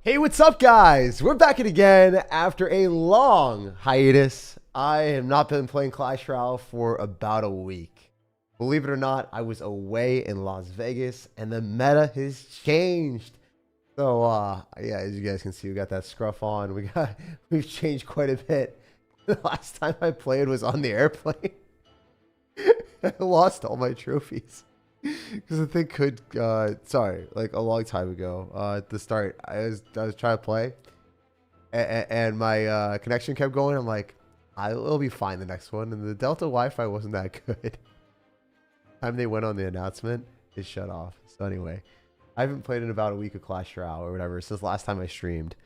Hey, what's up, guys? We're back again after a long hiatus. I have not been playing Clash Royale for about a week. Believe it or not, I was away in Las Vegas, and the meta has changed. So, yeah, as you guys can see, we got that scruff on. We've changed quite a bit. The last time I played was on the airplane. I lost all my trophies. Because the thing could, sorry, like a long time ago, at the start, I was trying to play, and my connection kept going. I'm like, it'll be fine the next one. And the Delta Wi-Fi wasn't that good. Time they went on the announcement, it shut off. So anyway, I haven't played in about a week of Clash Royale or whatever since last time I streamed.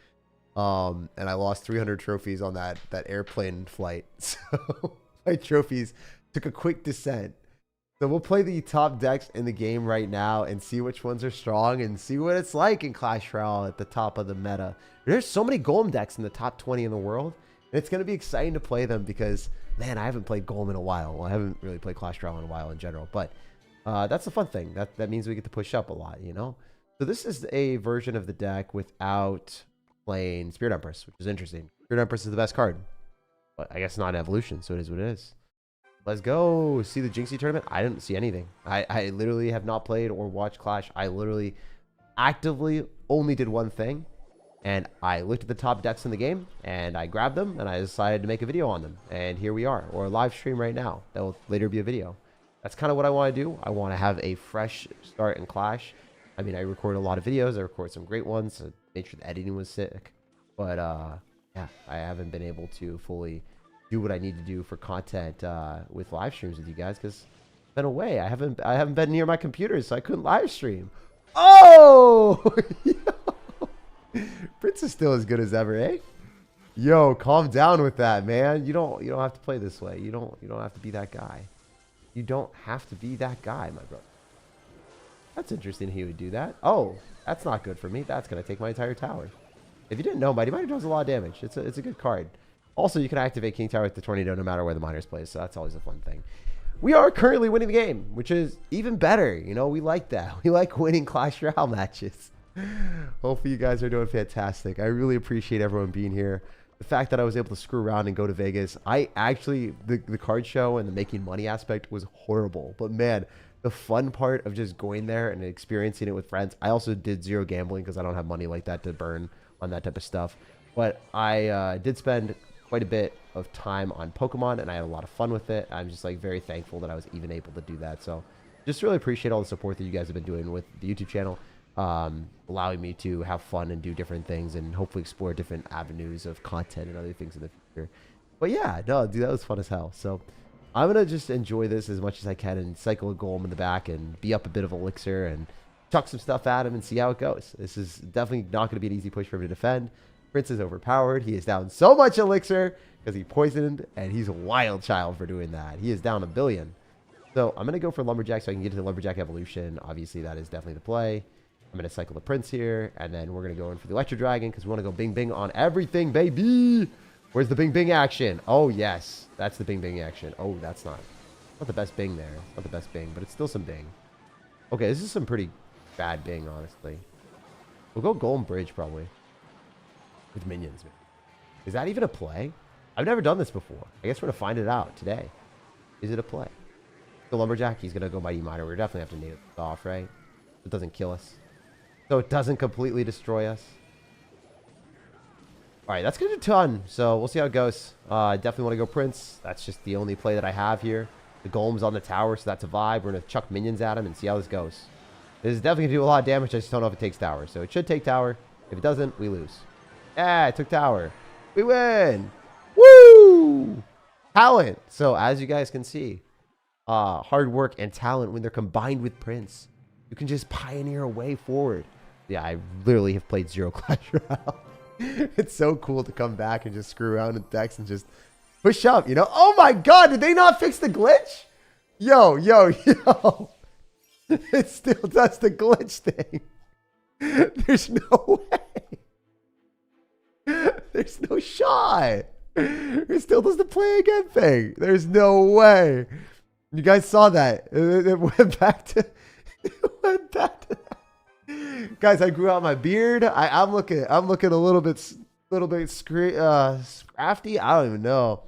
And I lost 300 trophies on that airplane flight. So my trophies took a quick descent. So we'll play the top decks in the game right now and see which ones are strong and see what it's like in Clash Royale at the top of the meta. There's so many Golem decks in the top 20 in the world. And it's going to be exciting to play them because, man, I haven't played Golem in a while. Well, I haven't really played Clash Royale in a while in general. But that's the fun thing. That means we get to push up a lot, you know? So this is a version of the deck without playing Spirit Empress, which is interesting. Spirit Empress is the best card. But I guess not an evolution, so it is what it is. Let's go see the Jinxie tournament. I didn't see anything. I literally have not played or watched Clash. I literally actively only did one thing, and I looked at the top decks in the game and I grabbed them and I decided to make a video on them. And here we are, or a live stream right now. That will later be a video. That's kind of what I want to do. I want to have a fresh start in Clash. I mean, I recorded a lot of videos. I recorded some great ones. I made sure the editing was sick. But yeah, I haven't been able to fully do what I need to do for content with live streams with you guys because I've been away. I haven't been near my computer, so I couldn't live stream. Oh, Prince is still as good as ever, eh? Yo, calm down with that, man. You don't have to play this way. You don't have to be that guy. You don't have to be that guy, my brother. That's interesting. He would do that. Oh, that's not good for me. That's gonna take my entire tower. If you didn't know, Mighty Miner does a lot of damage. It's a good card. Also, you can activate King Tower with the Tornado no matter where the Miners plays, so that's always a fun thing. We are currently winning the game, which is even better. You know, we like that. We like winning Clash Royale matches. Hopefully you guys are doing fantastic. I really appreciate everyone being here. The fact that I was able to screw around and go to Vegas. I actually, the card show and the making money aspect was horrible. But man, the fun part of just going there and experiencing it with friends. I also did zero gambling because I don't have money like that to burn on that type of stuff. But I did spend quite a bit of time on Pokemon, and I had a lot of fun with it. I'm just like very thankful that I was even able to do that. So just really appreciate all the support that you guys have been doing with the YouTube channel, allowing me to have fun and do different things and hopefully explore different avenues of content and other things in the future. But yeah, no, dude, that was fun as hell. So I'm gonna just enjoy this as much as I can and cycle a Golem in the back and be up a bit of Elixir and chuck some stuff at him and see how it goes. This is definitely not going to be an easy push for him to defend. Prince is overpowered. He is down so much Elixir because he poisoned, and he's a wild child for doing that. He is down 1 billion. So I'm going to go for Lumberjack so I can get to the Lumberjack evolution. Obviously, that is definitely the play. I'm going to cycle the Prince here, and then we're going to go in for the Electro Dragon because we want to go bing bing on everything, baby. Where's the bing bing action? Oh, yes. That's the bing bing action. Oh, that's not the best bing there. Not the best bing, but it's still some bing. Okay, this is some pretty bad bing, honestly. We'll go Golem Bridge, probably. With minions, man. Is that even a play? I've never done this before. I guess we're gonna find it out today. Is it a play? The Lumberjack, he's gonna go Mighty Miner. We're definitely have to nail it off, right? It doesn't kill us. So it doesn't completely destroy us. Alright, that's gonna do a ton. So we'll see how it goes. I definitely want to go Prince. That's just the only play that I have here. The Golem's on the tower, so that's a vibe. We're gonna chuck minions at him and see how this goes. This is definitely gonna do a lot of damage. I just don't know if it takes tower. So it should take tower. If it doesn't, we lose. Yeah, it took tower. We win. Woo! Talent. So as you guys can see, hard work and talent, when they're combined with Prince, you can just pioneer a way forward. Yeah, I literally have played zero Clash Royale. It's so cool to come back and just screw around with decks and just push up, you know? Oh my god, did they not fix the glitch? Yo. It still does the glitch thing. There's no way. There's no shot. It still does the play again thing. There's no way. You guys saw that. It went back to that. Guys, I grew out my beard. I'm looking a little bit scrafty. I don't even know.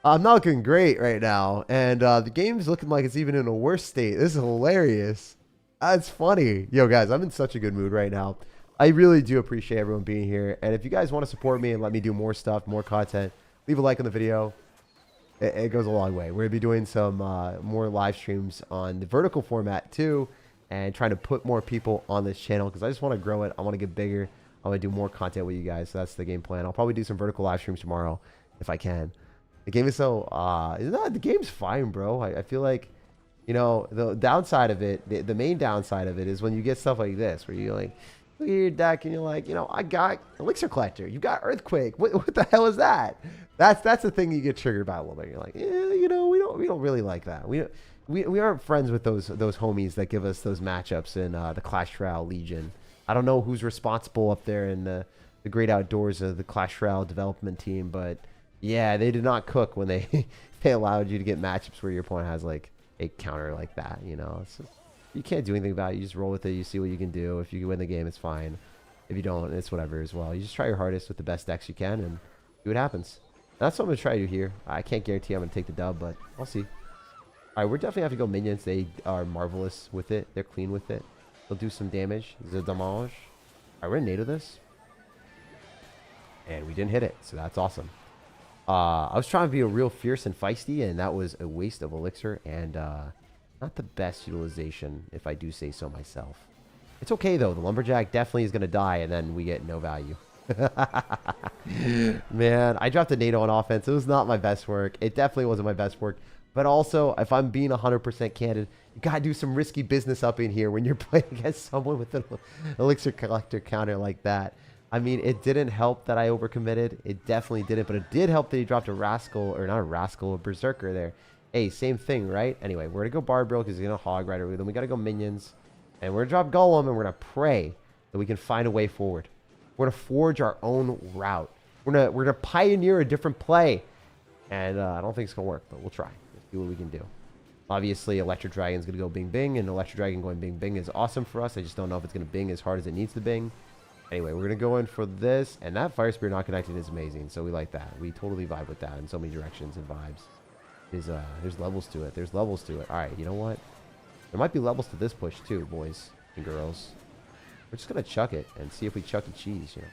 I'm not looking great right now, and the game's looking like it's even in a worse state. This is hilarious. That's funny. Yo, guys, I'm in such a good mood right now. I really do appreciate everyone being here, and if you guys want to support me and let me do more stuff, more content, leave a like on the video. It goes a long way. We're going to be doing some more live streams on the vertical format too, and trying to put more people on this channel because I just want to grow it. I want to get bigger. I want to do more content with you guys. So that's the game plan. I'll probably do some vertical live streams tomorrow if I can. The game is so, the game's fine, bro. I feel like, you know, the downside of it, the main downside of it is when you get stuff like this, where you're like, look at your deck and you're like, you know, I got Elixir Collector. You got Earthquake. What the hell is that? That's the thing you get triggered by a little bit. You're like, you know, we don't really like that. We aren't friends with those homies that give us those matchups in the Clash Royale Legion. I don't know who's responsible up there in the great outdoors of the Clash Royale development team, but yeah, they did not cook when they they allowed you to get matchups where your opponent has like a counter like that. You know, it's just, you can't do anything about it. You just roll with it. You see what you can do. If you can win the game, it's fine. If you don't, it's whatever as well. You just try your hardest with the best decks you can and see what happens. That's what I'm going to try to do here. I can't guarantee I'm going to take the dub, but I'll see. All right, we're definitely have to go minions. They are marvelous with it. They're clean with it. They'll do some damage. The damage. All right, we're going to NATO this. And we didn't hit it, so that's awesome. I was trying to be a real fierce and feisty, and that was a waste of elixir and not the best utilization, if I do say so myself. It's okay, though. The lumberjack definitely is going to die, and then we get no value. Man, I dropped a NATO on offense. It was not my best work. It definitely wasn't my best work. But also, if I'm being 100% candid, you got to do some risky business up in here when you're playing against someone with an elixir collector counter like that. I mean, it didn't help that I overcommitted. It definitely didn't, but it did help that he dropped a rascal, or not a rascal, a berserker there. Hey, same thing, right? Anyway, we're going to go Barbarial because he's going to Hog Rider. Then we got to go Minions. And we're going to drop Golem, and we're going to pray that we can find a way forward. We're going to forge our own route. We're going to pioneer a different play. And I don't think it's going to work, but we'll try. Let's see what we can do. Obviously, Electric Dragon's going to go Bing Bing, and Electric Dragon going Bing Bing is awesome for us. I just don't know if it's going to Bing as hard as it needs to Bing. Anyway, we're going to go in for this, and that Fire Spear not connected is amazing, so we like that. We totally vibe with that in so many directions and vibes. There's levels to it. There's levels to it. All right, you know what? There might be levels to this push too, boys and girls. We're just going to chuck it and see if we Chuck E. Cheese, you know.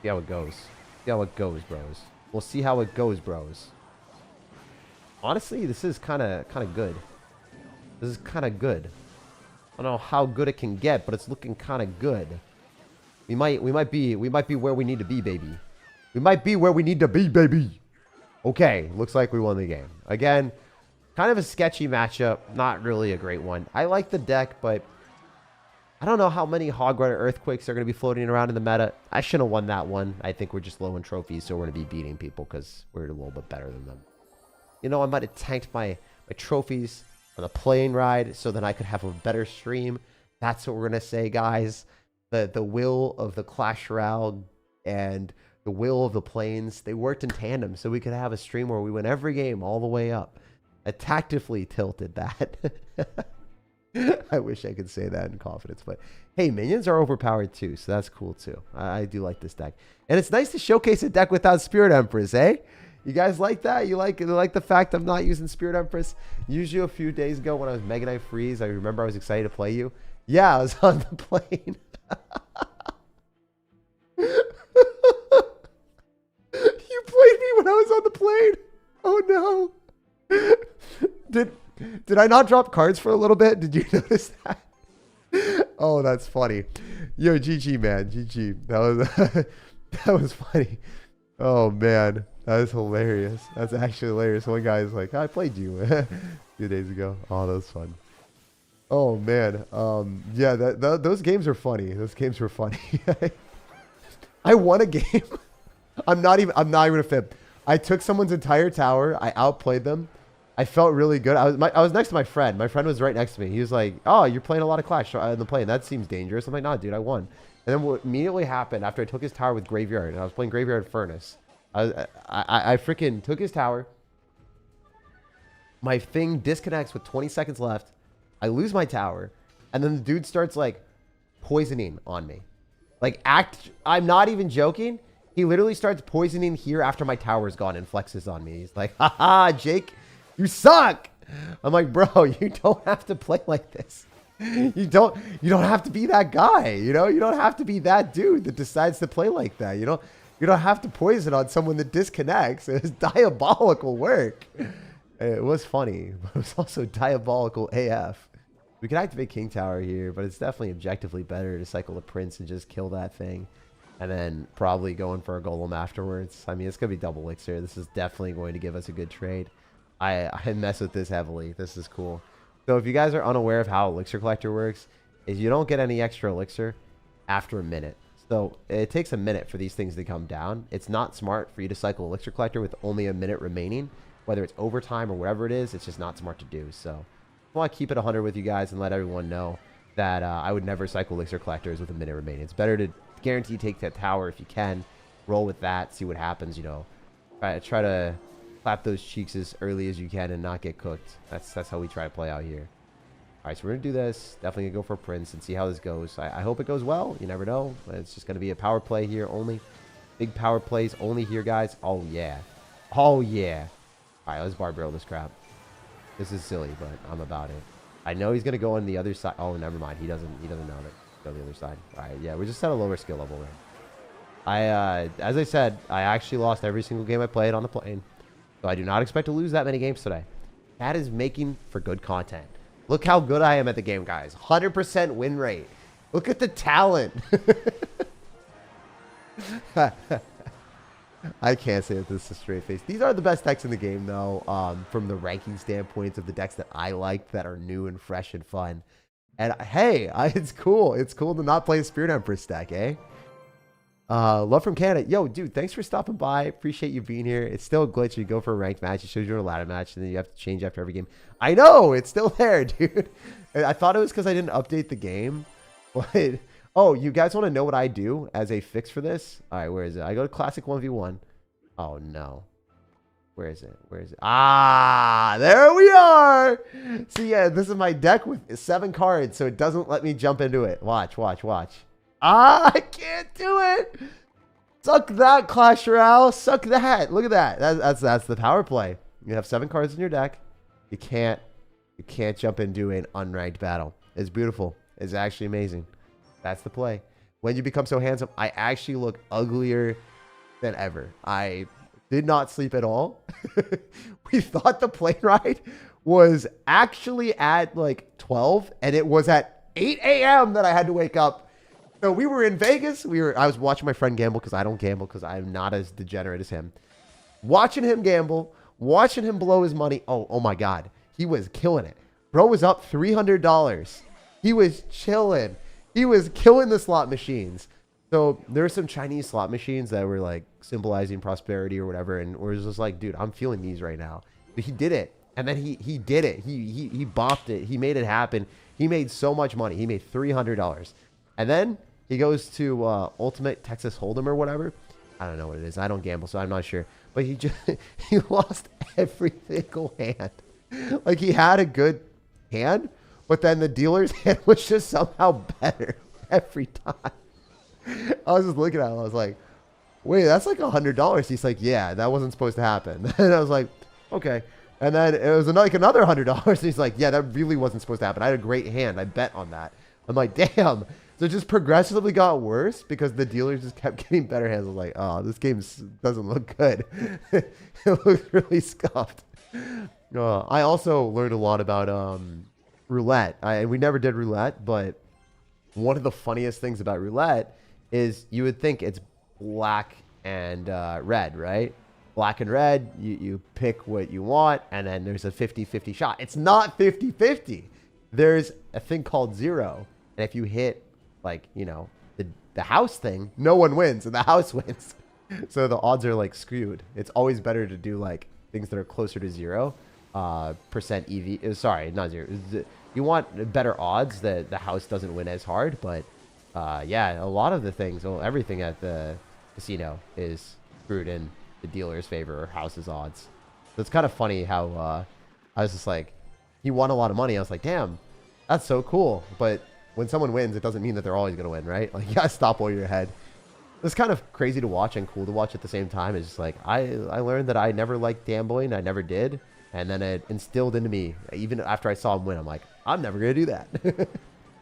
See how it goes. See how it goes, bros. We'll see how it goes, bros. Honestly, this is kind of good. This is kind of good. I don't know how good it can get, but it's looking kind of good. We might be where we need to be, baby. We might be where we need to be, baby. Okay, looks like we won the game. Again, kind of a sketchy matchup. Not really a great one. I like the deck, but I don't know how many Hog Rider Earthquakes are going to be floating around in the meta. I shouldn't have won that one. I think we're just low in trophies, so we're going to be beating people because we're a little bit better than them. You know, I might have tanked my trophies on the plane ride so then I could have a better stream. That's what we're going to say, guys. The will of the Clash Royale and the will of the planes, they worked in tandem so we could have a stream where we win every game all the way up. I tactically tilted that. I wish I could say that in confidence, but hey, minions are overpowered too, so that's cool too. I do like this deck. And it's nice to showcase a deck without Spirit Empress, eh? You guys like that? You like the fact I'm not using Spirit Empress? Usually a few days ago when I was Mega Knight Freeze, I remember I was excited to play you. Yeah, I was on the plane. You played me when I was on the plane. Oh no. Did I not drop cards for a little bit? Did you notice that? Oh, that's funny. Yo, GG, man. GG. That was funny. Oh, man. That was hilarious. That's actually hilarious. One guy is like, I played you a few days ago. Oh, that was fun. Oh, man. Yeah, those games are funny. Those games were funny. I won a game. I'm not even a fib. I took someone's entire tower. I outplayed them. I felt really good. I was next to my friend. My friend was right next to me. He was like, oh, you're playing a lot of Clash on the plane. That seems dangerous. I'm like, nah, dude, I won. And then what immediately happened after I took his tower with Graveyard, and I was playing Graveyard Furnace. I freaking took his tower. My thing disconnects with 20 seconds left. I lose my tower. And then the dude starts like poisoning on me. Like I'm not even joking. He literally starts poisoning here after my tower's gone and flexes on me. He's like, haha, Jake, you suck. I'm like, bro, you don't have to play like this. You don't have to be that guy. You know, you don't have to be that dude that decides to play like that. You don't have to poison on someone that disconnects. It was diabolical work. It was funny, but it was also diabolical AF. We can activate King Tower here, but it's definitely objectively better to cycle the Prince and just kill that thing. And then probably going for a Golem afterwards. I mean, it's going to be double elixir. This is definitely going to give us a good trade. I mess with this heavily. This is cool. So if you guys are unaware of how Elixir Collector works, is you don't get any extra elixir after a minute. So it takes a minute for these things to come down. It's not smart for you to cycle Elixir Collector with only a minute remaining. Whether it's overtime or whatever it is, it's just not smart to do. So I want to keep it 100 with you guys and let everyone know that I would never cycle Elixir Collectors with a minute remaining. It's better to guarantee take that tower if you can. Roll with that, see what happens, you know. Try to clap those cheeks as early as you can and not get cooked. That's how we try to play out here. All right, so we're going to do this. Definitely going to go for a Prince and see how this goes. I hope it goes well. You never know. It's just going to be a power play here only. Big power plays only here, guys. Oh, yeah. Oh, yeah. All right, let's bar barrel this crap. This is silly, but I'm about it. I know he's going to go on the other side. Oh, never mind. He doesn't know that. Go the other side. All right, yeah, we're just at a lower skill level there. As I said, I actually lost every single game I played on the plane. So I do not expect to lose that many games today. That is making for good content. Look how good I am at the game, guys. 100% win rate. Look at the talent. I can't say that this is a straight face. These are the best decks in the game, though, from the ranking standpoints of the decks that I like that are new and fresh and fun. And hey, it's cool. It's cool to not play a Spirit Empress deck, eh? Love from Canada. Yo, dude, thanks for stopping by. Appreciate you being here. It's still a glitch. You go for a ranked match. It shows you a ladder match, and then you have to change after every game. I know. It's still there, dude. I thought it was because I didn't update the game. But, oh, you guys want to know what I do as a fix for this? All right, where is it? I go to Classic 1v1. Oh, no. Where is it? Where is it? Ah, there we are. See, yeah, this is my deck with 7 cards, so it doesn't let me jump into it. Watch, watch, watch. Ah, I can't do it. Suck that, Clash Royale. Suck that. Look at that. That's the power play. You have 7 cards in your deck. You can't jump into an unranked battle. It's beautiful. It's actually amazing. That's the play. When you become so handsome, I actually look uglier than ever. I did not sleep at all. We thought the plane ride was actually at like 12, and it was at 8 a.m. that I had to wake up. So we were in Vegas. I was watching my friend gamble because I don't gamble because I'm not as degenerate as him. Watching him gamble, watching him blow his money. Oh my God. He was killing it. Bro was up $300. He was chilling. He was killing the slot machines. So there were some Chinese slot machines that were like symbolizing prosperity or whatever. And we're just like, dude, I'm feeling these right now. But he did it. And then he did it. He bopped it. He made it happen. He made so much money. He made $300. And then he goes to Ultimate Texas Hold'em or whatever. I don't know what it is. I don't gamble, so I'm not sure. But he lost every single hand. Like, he had a good hand, but then the dealer's hand was just somehow better every time. I was just looking at him. I was like, wait, that's like $100. He's like, yeah, that wasn't supposed to happen. And I was like, okay. And then it was like another $100. And he's like, yeah, that really wasn't supposed to happen. I had a great hand. I bet on that. I'm like, damn. So it just progressively got worse because the dealers just kept getting better hands. I was like, oh, this game doesn't look good. It looks really scuffed. I also learned a lot about roulette. We never did roulette, but one of the funniest things about roulette is you would think it's black and red, right? Black and red, you pick what you want, and then there's a 50-50 shot. It's not 50-50. There's a thing called zero. And if you hit, like, you know, the house thing, no one wins, and the house wins. So the odds are, like, skewed. It's always better to do, like, things that are closer to 0%. EV. Sorry, not 0. You want better odds that the house doesn't win as hard, but yeah, a lot of the things, well, everything at the casino is screwed in the dealer's favor or house's odds. So it's kind of funny how I was just like, he won a lot of money. I was like, damn, That's so cool. But when someone wins, it doesn't mean that they're always going to win, right? Like, you got to stop while you're ahead. It's kind of crazy to watch and cool to watch at the same time. It's just like, I learned that I never liked gambling. I never did. And then it instilled into me, even after I saw him win, I'm like, I'm never going to do that.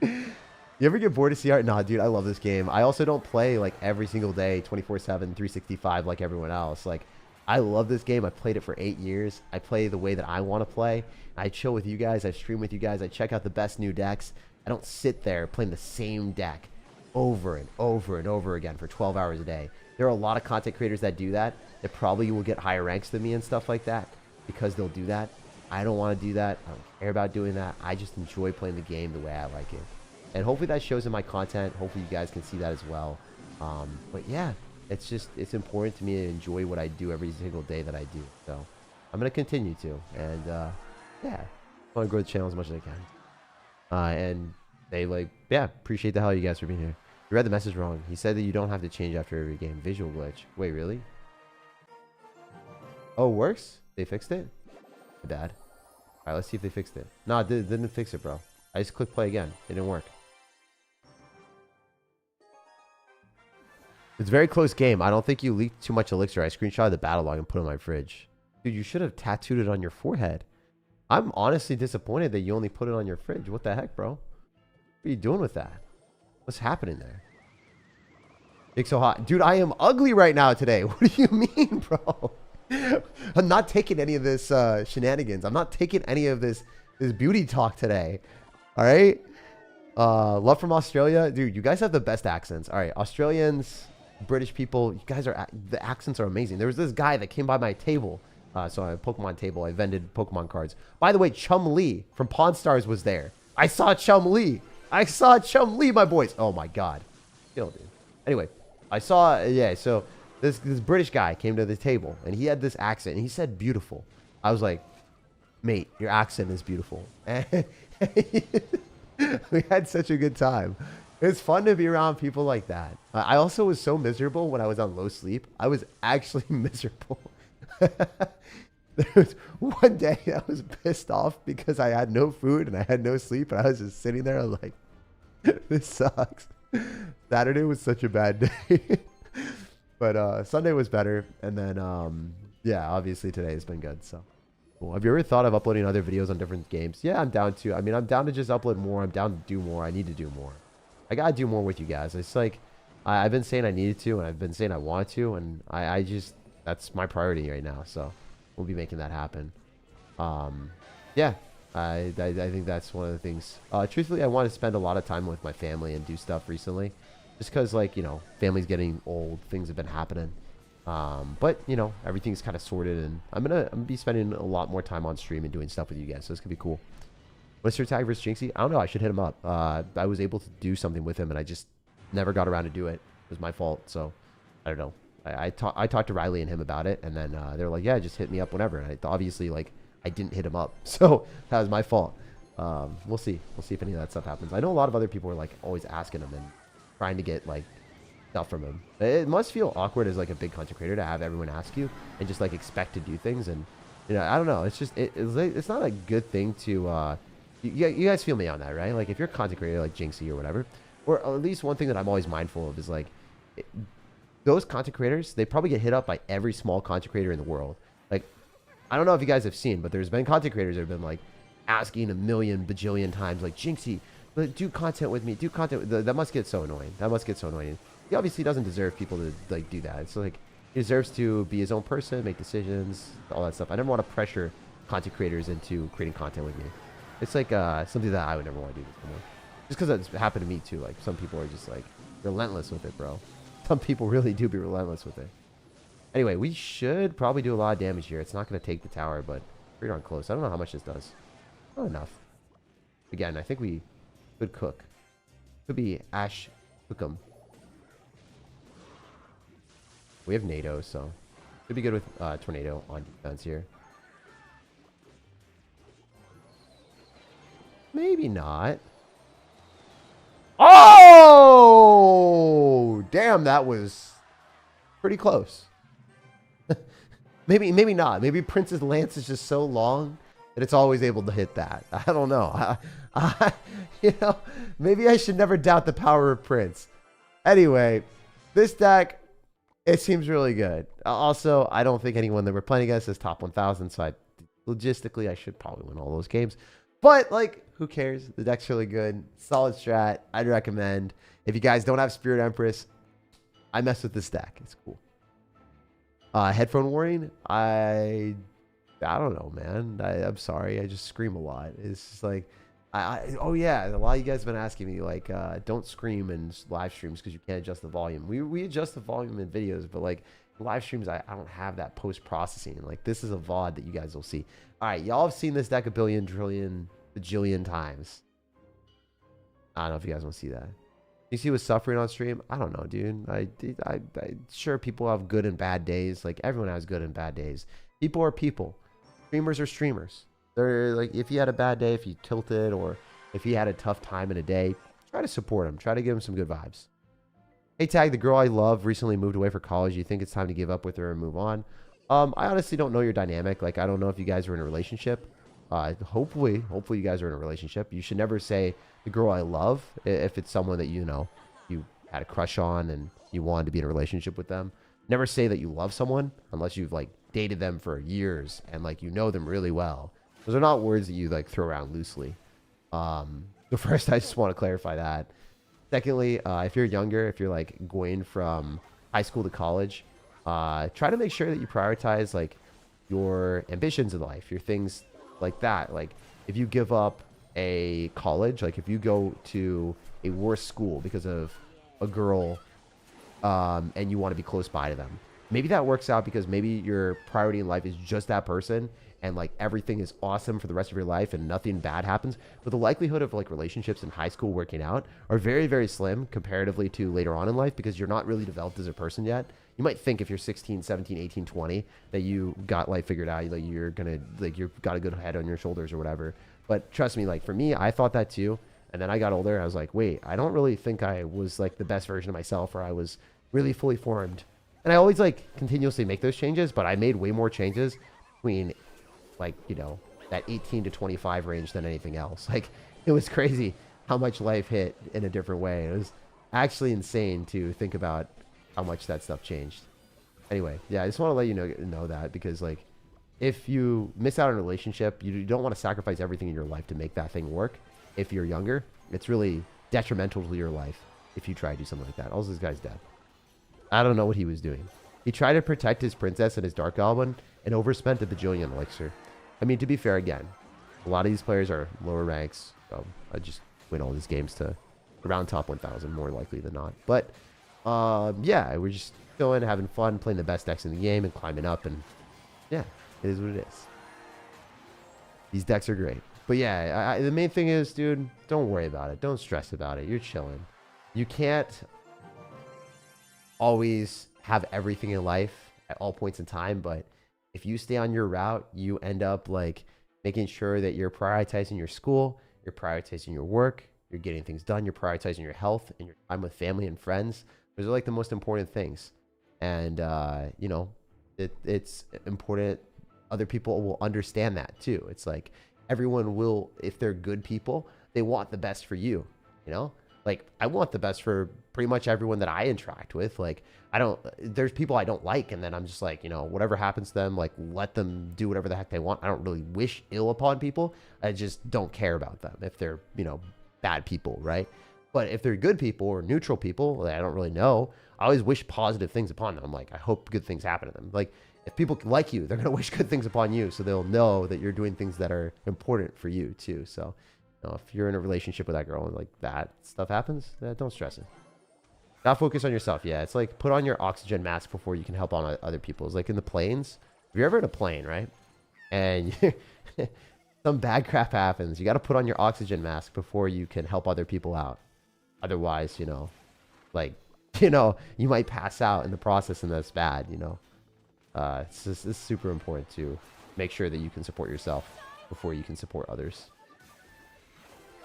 You ever get bored of CR? Nah, dude, I love this game. I also don't play like every single day, 24/7, 365 like everyone else. Like, I love this game. I played it for 8 years. I play the way that I want to play. I chill with you guys. I stream with you guys. I check out the best new decks. I don't sit there playing the same deck over and over and over again for 12 hours a day. There are a lot of content creators that do that. That probably will get higher ranks than me and stuff like that because they'll do that. I don't want to do that. I don't care about doing that. I just enjoy playing the game the way I like it. And hopefully that shows in my content. Hopefully you guys can see that as well. But yeah, it's important to me to enjoy what I do every single day that I do. So I'm going to continue to. And yeah, I want to grow the channel as much as I can. And they appreciate the hell you guys for being here. You read the message wrong. He said that you don't have to change after every game. Visual glitch. Wait, really? Oh, it works? They fixed it? Bad. All right, let's see if they fixed it. No, they didn't fix it, bro. I just clicked play again. It didn't work. It's a very close game. I don't think you leaked too much elixir. I screenshotted the battle log and put it in my fridge. Dude, you should have tattooed it on your forehead. I'm honestly disappointed that you only put it on your fridge. What the heck, bro? What are you doing with that? What's happening there? It's so hot. Dude, I am ugly right now today. What do you mean, bro? I'm not taking any of this shenanigans. I'm not taking any of this beauty talk today. All right? Love from Australia. Dude, you guys have the best accents. All right, Australians, British people, you guys are, the accents are amazing. There was this guy that came by my table. So I Pokemon table. I vended Pokemon cards. By the way, Chum Lee from Pawn Stars was there. I saw Chum Lee. I saw Chum Lee, my boys. Oh my God. Kill, dude. Anyway, I saw, yeah, so this British guy came to the table and he had this accent and he said beautiful. I was like, mate, your accent is beautiful. And we had such a good time. It's fun to be around people like that. I also was so miserable when I was on low sleep. I was actually miserable. There was one day I was pissed off because I had no food and I had no sleep and I was just sitting there like, this sucks. Saturday was such a bad day. But Sunday was better. And then, yeah, obviously today has been good. So cool. Have you ever thought of uploading other videos on different games? Yeah, I'm down to. I mean, I'm down to just upload more. I'm down to do more. I need to do more. I got to do more with you guys. It's like, I've been saying I needed to, and I've been saying I want to, and I just, that's my priority right now. So we'll be making that happen. Yeah, I think that's one of the things. Truthfully, I want to spend a lot of time with my family and do stuff recently. Just because, like, you know, family's getting old. Things have been happening. But, you know, everything's kind of sorted. And I'm gonna be spending a lot more time on stream and doing stuff with you guys. So it's going to be cool. What's your tag versus Jinxie? I don't know. I should hit him up. I was able to do something with him, and I just never got around to do it. It was my fault. So, I don't know. I talked to Riley and him about it. And then they were like, yeah, just hit me up whenever. And obviously, like, I didn't hit him up. So, that was my fault. We'll see. We'll see if any of that stuff happens. I know a lot of other people are, like, always asking him and trying to get, like, stuff from him. It must feel awkward as, like, a big content creator to have everyone ask you and just, like, expect to do things. And, you know, I don't know. It's just, it's not a good thing to, you guys feel me on that, right? Like, if you're a content creator like Jinxie or whatever, or at least one thing that I'm always mindful of is, like, those content creators, they probably get hit up by every small content creator in the world. Like, I don't know if you guys have seen, but there's been content creators that have been, like, asking a million bajillion times, like, Jinxie, do content with me, do content. That must get so annoying. That must get so annoying. He obviously doesn't deserve people to, like, do that. So, like, he deserves to be his own person, make decisions, all that stuff. I never want to pressure content creators into creating content with me. It's like something that I would never want to do this anymore. Just because it's happened to me too. Like, some people are just, like, relentless with it, bro. Some people really do be relentless with it. Anyway, we should probably do a lot of damage here. It's not going to take the tower, but pretty darn close. I don't know how much this does. Not enough. Again, I think we could cook. Could be Ash Cookum. We have NATO, so should be good with Tornado on defense here. Maybe not. Oh! Damn, that was pretty close. maybe not. Maybe Prince's lance is just so long and it's always able to hit that. I don't know. You know, maybe I should never doubt the power of Prince. Anyway, this deck, it seems really good. Also, I don't think anyone that we're playing against is top 1,000, so logistically, I should probably win all those games. But, like, who cares? The deck's really good. Solid strat. I'd recommend. If you guys don't have Spirit Empress, I mess with this deck. It's cool. Headphone warning? I don't know, man. I'm sorry. I just scream a lot. It's just like, oh yeah, a lot of you guys have been asking me, like, don't scream in live streams because you can't adjust the volume. We adjust the volume in videos, but like live streams, I don't have that post-processing. Like, this is a VOD that you guys will see. All right, y'all have seen this deck a billion, trillion, bajillion times. I don't know if you guys want to see that. You see what's suffering on stream? I don't know, dude. I sure, people have good and bad days. Like, everyone has good and bad days. People are people. Streamers are streamers. They're like, if you had a bad day, if you tilted, or if you had a tough time in a day, try to support him. Try to give him some good vibes. Hey, Tag, the girl I love recently moved away for college. You think it's time to give up with her and move on? I honestly don't know your dynamic. Like, I don't know if you guys are in a relationship. Hopefully you guys are in a relationship. You should never say the girl I love if it's someone that, you know, you had a crush on and you wanted to be in a relationship with them. Never say that you love someone unless you've like dated them for years and like you know them really well. Those are not words that you like throw around loosely. So first, I just want to clarify that. Secondly, if you're younger, if you're like going from high school to college, try to make sure that you prioritize like your ambitions in life, your things like that. Like, if you give up a college, like if you go to a worse school because of a girl, and you want to be close by to them, maybe that works out because maybe your priority in life is just that person, and like everything is awesome for the rest of your life and nothing bad happens. But the likelihood of like relationships in high school working out are very, very slim comparatively to later on in life, because you're not really developed as a person yet. You might think if you're 16, 17, 18, 20 that you got life figured out, like you're gonna, like you've got a good head on your shoulders or whatever. But trust me, like for me, I thought that too. And then I got older. I was like, wait, I don't really think I was like the best version of myself, or I was really fully formed. And I always like continuously make those changes, but I made way more changes between like, you know, that 18 to 25 range than anything else. Like, it was crazy how much life hit in a different way. It was actually insane to think about how much that stuff changed. Anyway, yeah, I just want to let you know that, because like, if you miss out on a relationship, you don't want to sacrifice everything in your life to make that thing work. If you're younger, it's really detrimental to your life if you try to do something like that. Also, this guy's dead. I don't know what he was doing. He tried to protect his princess and his Dark Goblin and overspent a bajillion elixir. I mean, to be fair, again, a lot of these players are lower ranks, so I just win all these games to around top 1,000, more likely than not. But yeah, we're just going, having fun, playing the best decks in the game and climbing up, and yeah, it is what it is. These decks are great. But yeah, the main thing is, dude, don't worry about it. Don't stress about it. You're chilling. You can't always have everything in life at all points in time, but if you stay on your route, you end up like making sure that you're prioritizing your school, you're prioritizing your work, you're getting things done, you're prioritizing your health and your time with family and friends. Those are like the most important things. And, you know, it's important. Other people will understand that too. It's like everyone will, if they're good people, they want the best for you, you know? Like, I want the best for pretty much everyone that I interact with. Like, there's people I don't like, and then I'm just like, you know, whatever happens to them, like, let them do whatever the heck they want. I don't really wish ill upon people. I just don't care about them if they're, you know, bad people, right? But if they're good people or neutral people that I don't really know, I always wish positive things upon them. I'm like, I hope good things happen to them. Like, if people like you, they're going to wish good things upon you, so they'll know that you're doing things that are important for you too. So, you know, if you're in a relationship with that girl and like that stuff happens, don't stress it. Not focus on yourself. Yeah, it's like put on your oxygen mask before you can help on other people. It's like in the planes. If you're ever in a plane, right, and some bad crap happens, you got to put on your oxygen mask before you can help other people out. Otherwise, you know, like, you know, you might pass out in the process, and that's bad, you know. It's super important to make sure that you can support yourself before you can support others.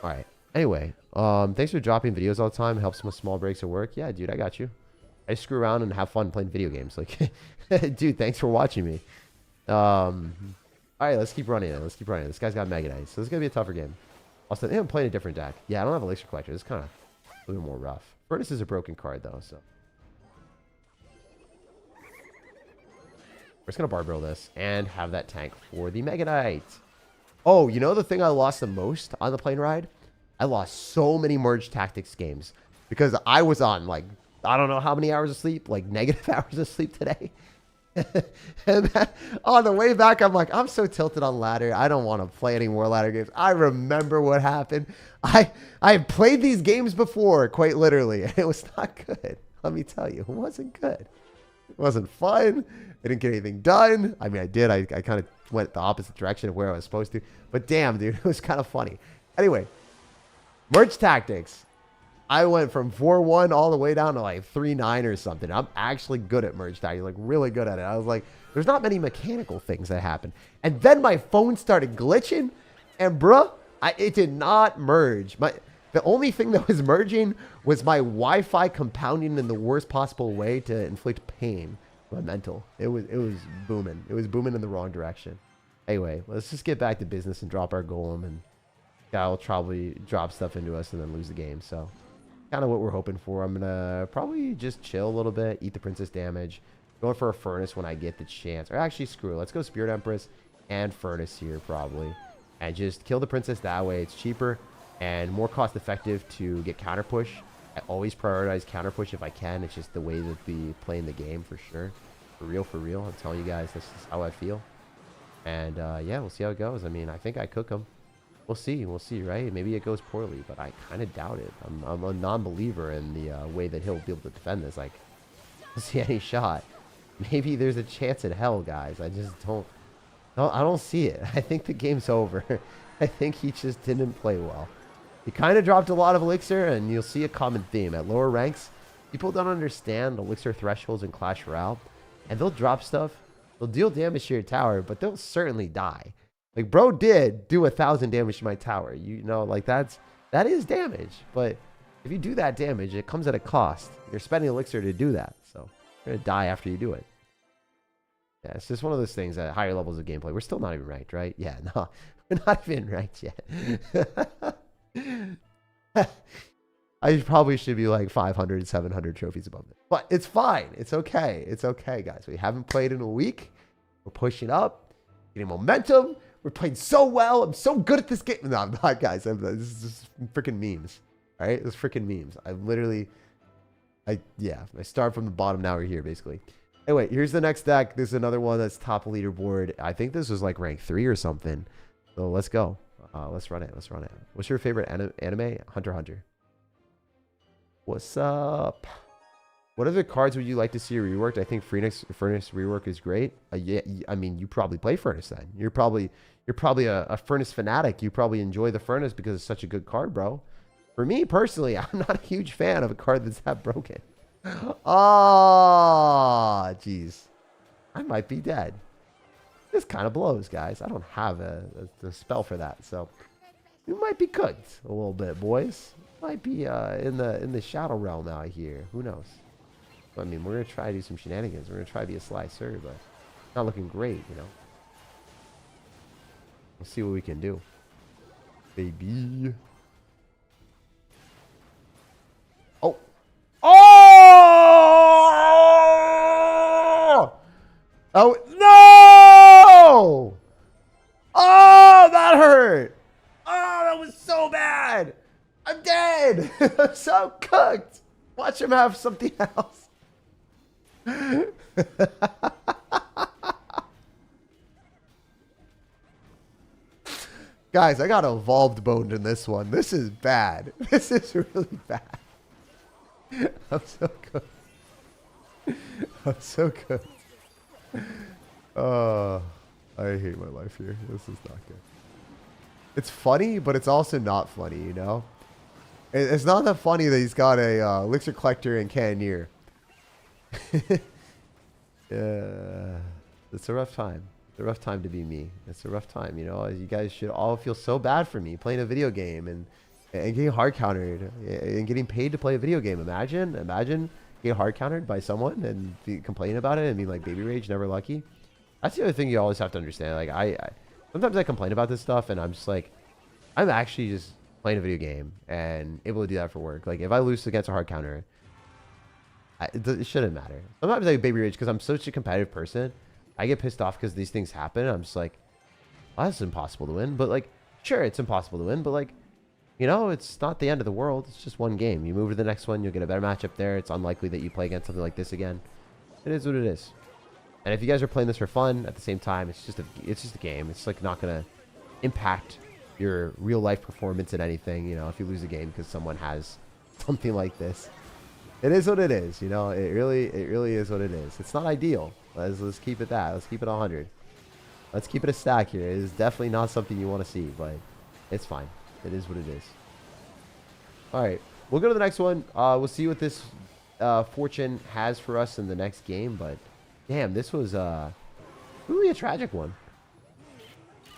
All right. Anyway, thanks for dropping videos all the time. Helps with small breaks at work. Yeah, dude, I got you. I screw around and have fun playing video games. Like, dude, thanks for watching me. All All right, let's keep running it. Let's keep running it. This guy's got Mega Knight, so this is going to be a tougher game. Also, I think I'm playing a different deck. Yeah, I don't have Elixir Collector. This is kind of a little more rough. Furnace is a broken card, though, so. We're just going to Barbell this and have that tank for the Mega Knight. Oh, you know the thing I lost the most on the plane ride? I lost so many Merge Tactics games because I was on, like, I don't know how many hours of sleep, like negative hours of sleep today. And then on the way back, I'm like, I'm so tilted on ladder. I don't want to play any more ladder games. I remember what happened. I had played these games before, quite literally, and it was not good. Let me tell you, it wasn't good. It wasn't fun. I didn't get anything done. I mean, I did. I kind of went the opposite direction of where I was supposed to. But damn, dude, it was kind of funny. Anyway, Merge Tactics. I went from 4-1 all the way down to like 3-9 or something. I'm actually good at Merge Tactics, like really good at it. I was like, there's not many mechanical things that happen. And then my phone started glitching, and bruh, it did not merge. The only thing that was merging was my Wi-Fi compounding in the worst possible way to inflict pain. My mental. It was booming. It was booming in the wrong direction. Anyway, let's just get back to business and drop our golem, and guy will probably drop stuff into us and then lose the game. So kind of what we're hoping for. I'm gonna probably just chill a little bit, eat the princess damage, going for a furnace when I get the chance. Or actually, screw it. Let's go Spirit Empress and furnace here probably, and just kill the princess that way. It's cheaper and more cost effective to get counter push. I always prioritize counter push if I can. It's just the way that we play in the game for sure. For real. I'm telling you guys, this is how I feel. And yeah, we'll see how it goes. I mean, I think I cook them. We'll see, right? Maybe it goes poorly, but I kind of doubt it. I'm a non-believer in the way that he'll be able to defend this. Like, I don't see any shot. Maybe there's a chance in hell, guys. I just don't. No, I don't see it. I think the game's over. I think he just didn't play well. He kind of dropped a lot of elixir, and you'll see a common theme. At lower ranks, people don't understand elixir thresholds in Clash Royale, and they'll drop stuff. They'll deal damage to your tower, but they'll certainly die. Like, bro did do 1,000 damage to my tower. You know, like, that is damage. But if you do that damage, it comes at a cost. You're spending elixir to do that. So you're going to die after you do it. Yeah, it's just one of those things at higher levels of gameplay. We're still not even ranked, right? Yeah, no. We're not even ranked yet. I probably should be like 500, 700 trophies above it. But it's fine. It's okay. It's okay, guys. We haven't played in a week. We're pushing up. Getting momentum. We're playing so well. I'm so good at this game. No, I'm not, guys. This is just freaking memes. All right? This is freaking memes. I start from the bottom. Now we're here, basically. Anyway, here's the next deck. This is another one that's top leaderboard. I think this was like rank 3 or something. So let's go. Let's run it. What's your favorite anime? Hunter x Hunter. What's up? What other cards would you like to see reworked? I think Furnace rework is great. Yeah, I mean, you probably play Furnace then. You're probably a Furnace fanatic. You probably enjoy the Furnace because it's such a good card, bro. For me personally, I'm not a huge fan of a card that's that broken. Oh, jeez. I might be dead. This kind of blows, guys. I don't have a spell for that, so you might be cooked a little bit, boys. Might be in the shadow realm out here. Who knows? I mean, we're gonna try to do some shenanigans. We're gonna try to be a slicer, but not looking great, you know. We'll see what we can do, baby. Oh, oh, oh no! Oh, that hurt. Oh, that was so bad. I'm dead. I'm so cooked. Watch him have something else. Guys, I got evolved boned in this one. This is bad. This is really bad. I'm so cooked. I'm so cooked. Oh, I hate my life here. This is not good. It's funny, but it's also not funny, you know? It's not that funny that he's got a elixir collector and cannoneer. It's a rough time. It's a rough time to be me. It's a rough time, you know. You guys should all feel so bad for me playing a video game and getting hard countered and getting paid to play a video game. Imagine getting hard countered by someone and complaining about it and being like baby rage, never lucky. That's the other thing you always have to understand. Like sometimes I complain about this stuff, and I'm just like, I'm actually just playing a video game and able to do that for work. Like, if I lose against a hard counter, it shouldn't matter. Sometimes I baby rage because I'm such a competitive person. I get pissed off because these things happen. I'm just like, well, that's impossible to win. But like, sure, it's impossible to win. But like, you know, it's not the end of the world. It's just one game. You move to the next one, you'll get a better matchup there. It's unlikely that you play against something like this again. It is what it is. And if you guys are playing this for fun at the same time, it's just a game. It's like not gonna impact your real life performance in anything. You know, if you lose a game because someone has something like this, it is what it is. You know, it really is what it is. It's not ideal. Let's keep it that. Let's keep it 100. Let's keep it a stack here. It is definitely not something you want to see, but it's fine. It is what it is. All right, we'll go to the next one. We'll see what this fortune has for us in the next game, but. Damn, this was really a tragic one.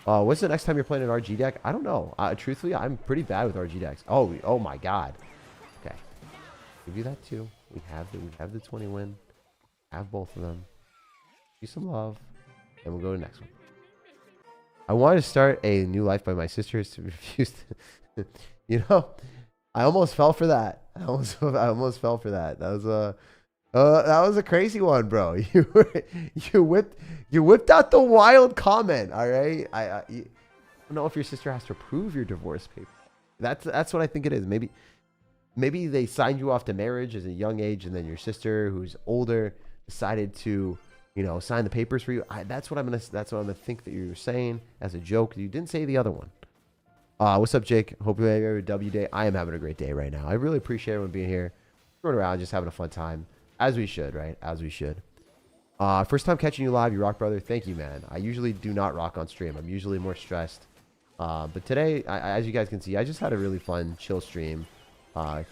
What's the next time you're playing an RG deck? I don't know. Truthfully, I'm pretty bad with RG decks. Oh my god. Okay, give you that too. We have the 20 win. Have both of them. Give some love, and we'll go to the next one. I wanted to start a new life by my sisters to refuse. You know, I almost fell for that. I almost fell for that. That was a crazy one, bro. You whipped out the wild comment. All right. I don't know if your sister has to approve your divorce paper. That's what I think it is. Maybe they signed you off to marriage at a young age, and then your sister, who's older, decided to, you know, sign the papers for you. That's what I'm gonna think that you're saying as a joke. You didn't say the other one. What's up, Jake? Hope you have a W day. I am having a great day right now. I really appreciate everyone being here, running around, just having a fun time. As we should, right? As we should. First time catching you live. You rock, brother. Thank you, man. I usually do not rock on stream. I'm usually more stressed. But today, as you guys can see, I just had a really fun, chill stream. I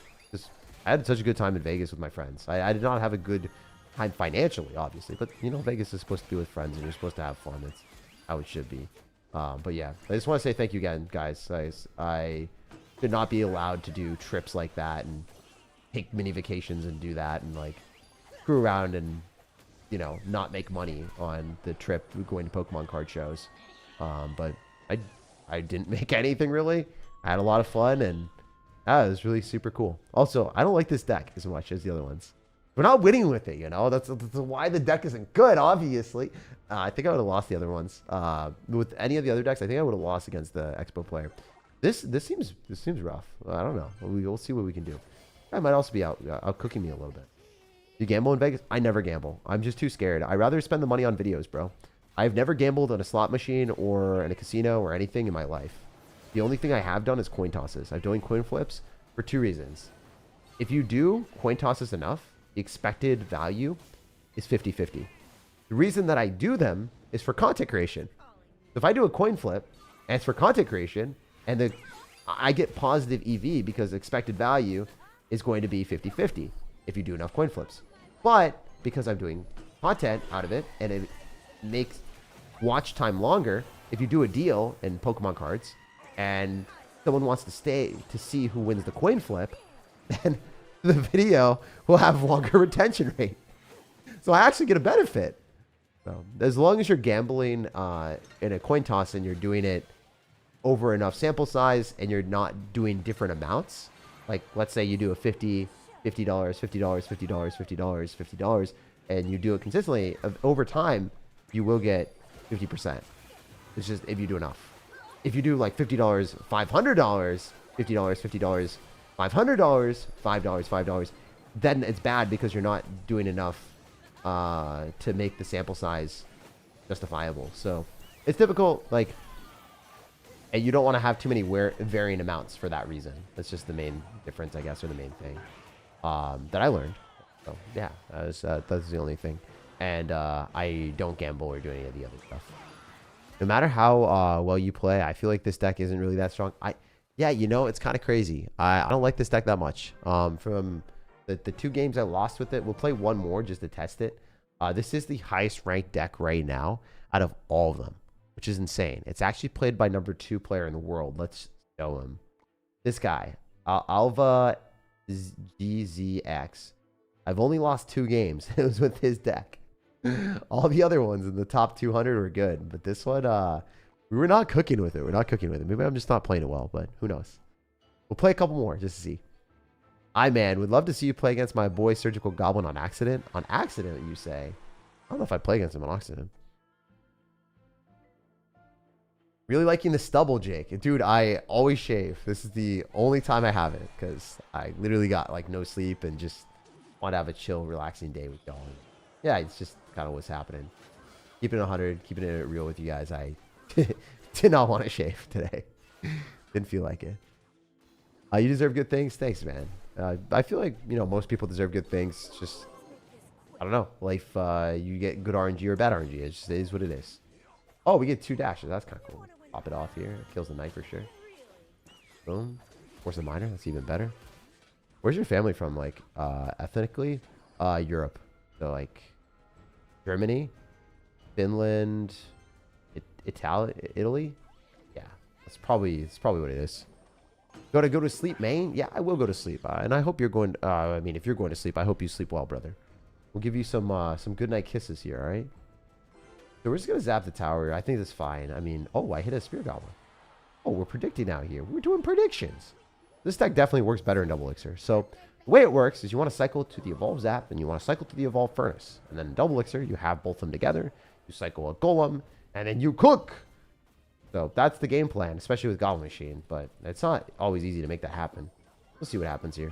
had such a good time in Vegas with my friends. I did not have a good time financially, obviously. But, you know, Vegas is supposed to be with friends, and you're supposed to have fun. That's how it should be. But, yeah. I just want to say thank you again, guys. I should not be allowed to do trips like that and take mini vacations and do that and, like, screw around and, you know, not make money on the trip going to Pokemon card shows. But I didn't make anything really. I had a lot of fun, and it was really super cool. Also, I don't like this deck as much as the other ones. We're not winning with it, you know. That's why the deck isn't good, obviously. I think I would have lost the other ones. With any of the other decks, I think I would have lost against the Expo player. This seems rough. I don't know. We'll see what we can do. I might also be out cooking me a little bit. You gamble in Vegas? I never gamble. I'm just too scared. I'd rather spend the money on videos, bro. I've never gambled on a slot machine or in a casino or anything in my life. The only thing I have done is coin tosses. I've done coin flips for 2 reasons. If you do coin tosses enough, the expected value is 50-50. The reason that I do them is for content creation. If I do a coin flip and it's for content creation, and I get positive EV because the expected value is going to be 50-50 if you do enough coin flips. But because I'm doing content out of it and it makes watch time longer, if you do a deal in Pokemon cards and someone wants to stay to see who wins the coin flip, then the video will have longer retention rate. So I actually get a benefit. So as long as you're gambling in a coin toss and you're doing it over enough sample size and you're not doing different amounts, like let's say you do a $50, $50, and you do it consistently, over time, you will get 50%. It's just if you do enough. If you do like $50, $500, $50, $50, $500, $5, then it's bad because you're not doing enough to make the sample size justifiable. So it's difficult, like, and you don't want to have too many varying amounts for that reason. That's just the main difference, I guess, or the main thing that I learned. So yeah, that's the only thing. And I don't gamble or do any of the other stuff. No matter how well you play, I feel like this deck isn't really that strong. Yeah, you know, it's kind of crazy. I don't like this deck that much. From the 2 games I lost with it, we'll play one more just to test it. This is the highest ranked deck right now out of all of them, which is insane. It's actually played by number 2 player in the world. Let's show him. This guy, Alva GZX. I've only lost 2 games. It was with his deck. All the other ones in the top 200 were good, but this one, We were not cooking with it. We're not cooking with it. Maybe I'm just not playing it well, but who knows? We'll play a couple more just to see. I, man, would love to see you play against my boy Surgical Goblin on accident. On accident, you say? I don't know if I play against him on accident. Really liking the stubble, Jake. Dude, I always shave. This is the only time I have it because I literally got like no sleep and just want to have a chill, relaxing day with y'all. Yeah, it's just kind of what's happening. Keeping it 100, keeping it real with you guys. I did not want to shave today. Didn't feel like it. You deserve good things. Thanks, man. I feel like, you know, most people deserve good things. Just, I don't know. Life, you get good RNG or bad RNG. It just is what it is. Oh, we get 2 dashes. That's kind of cool. Pop it off here. It kills the knight for sure. Boom. Force a miner. That's even better. Where's your family from? Like, ethnically? Europe. So, like, Germany, Finland, Italy. Yeah, that's probably what it is. Go to sleep, Maine? Yeah, I will go to sleep. And I hope you're going, I mean, if you're going to sleep, I hope you sleep well, brother. We'll give you some good night kisses here, all right? So we're just going to zap the tower. I think that's fine. I mean, oh, I hit a spear goblin. Oh, we're predicting out here. We're doing predictions. This deck definitely works better in double elixir. So the way it works is you want to cycle to the evolve zap and you want to cycle to the evolve furnace. And then in double elixir, you have both of them together. You cycle a golem and then you cook. So that's the game plan, especially with Goblin Machine. But it's not always easy to make that happen. We'll see what happens here.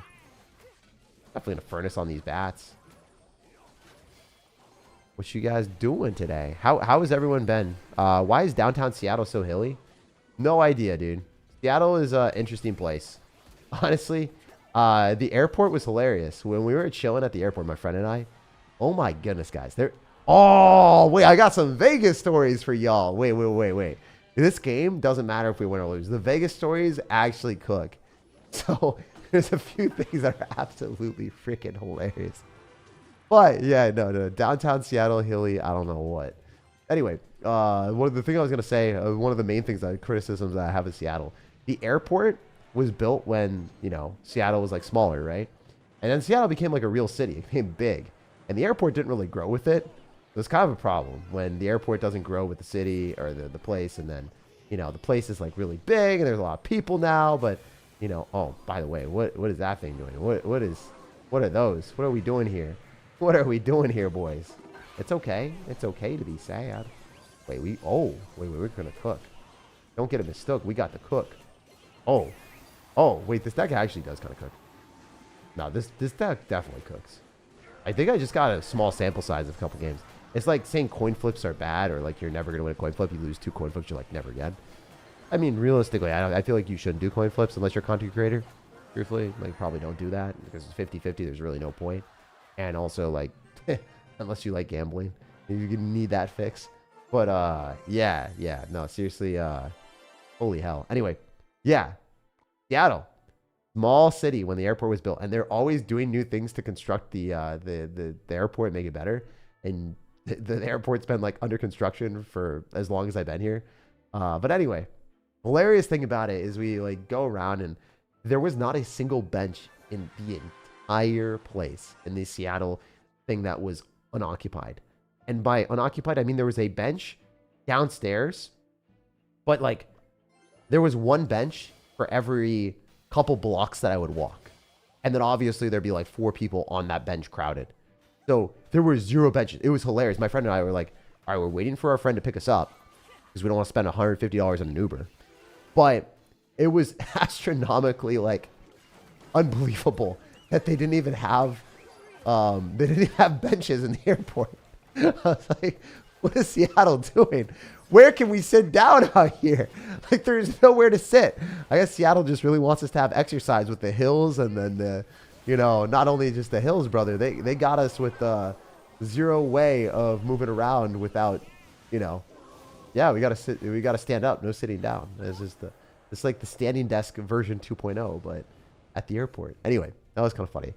Definitely a furnace on these bats. What you guys doing today? How has everyone been? Why is downtown Seattle so hilly? No idea, dude. Seattle is an interesting place. Honestly, the airport was hilarious. When we were chilling at the airport, my friend and I, oh my goodness, guys. Oh, wait, I got some Vegas stories for y'all. Wait. This game doesn't matter if we win or lose. The Vegas stories actually cook. So there's a few things that are absolutely freaking hilarious. But yeah, no. Downtown Seattle, hilly, I don't know what. Anyway, one of the things I was going to say, one of the main things, criticisms that I have of Seattle, the airport was built when, you know, Seattle was like smaller, right? And then Seattle became like a real city. It became big. And the airport didn't really grow with it. It's kind of a problem when the airport doesn't grow with the city or the place. And then, you know, the place is like really big and there's a lot of people now. But, you know, oh, by the way, what is that thing doing? What are those? What are we doing here? What are we doing here, boys? It's okay. It's okay to be sad. Wait, we're going to cook. Don't get it mistook. We got to cook. Oh, wait, this deck actually does kind of cook. No, this deck definitely cooks. I think I just got a small sample size of a couple games. It's like saying coin flips are bad or like you're never going to win a coin flip. You lose 2 coin flips, you're like, never again. I mean, realistically, I feel like you shouldn't do coin flips unless you're a content creator. Truthfully, like, probably don't do that because it's 50-50. There's really no point. And also, like, unless you like gambling, you need that fix. But, yeah, no, seriously, holy hell. Anyway, yeah, Seattle, small city when the airport was built, and they're always doing new things to construct the airport and make it better. And the airport's been like under construction for as long as I've been here. But anyway, hilarious thing about it is we like go around and there was not a single bench in the entire place in the Seattle thing that was unoccupied. And by unoccupied, I mean there was a bench downstairs, but like there was one bench for every couple blocks that I would walk. And then obviously there'd be like 4 people on that bench crowded. So there were 0 benches. It was hilarious. My friend and I were like, all right, we're waiting for our friend to pick us up because we don't want to spend $150 on an Uber. But it was astronomically like unbelievable that they didn't even have benches in the airport. I was like, what is Seattle doing? Where can we sit down out here? Like, there's nowhere to sit. I guess Seattle just really wants us to have exercise with the hills and then the, you know, not only just the hills, brother. They got us with 0 way of moving around without, you know. Yeah, we gotta sit. We gotta stand up. No sitting down. It's like the standing desk version 2.0, but at the airport. Anyway, that was kind of funny.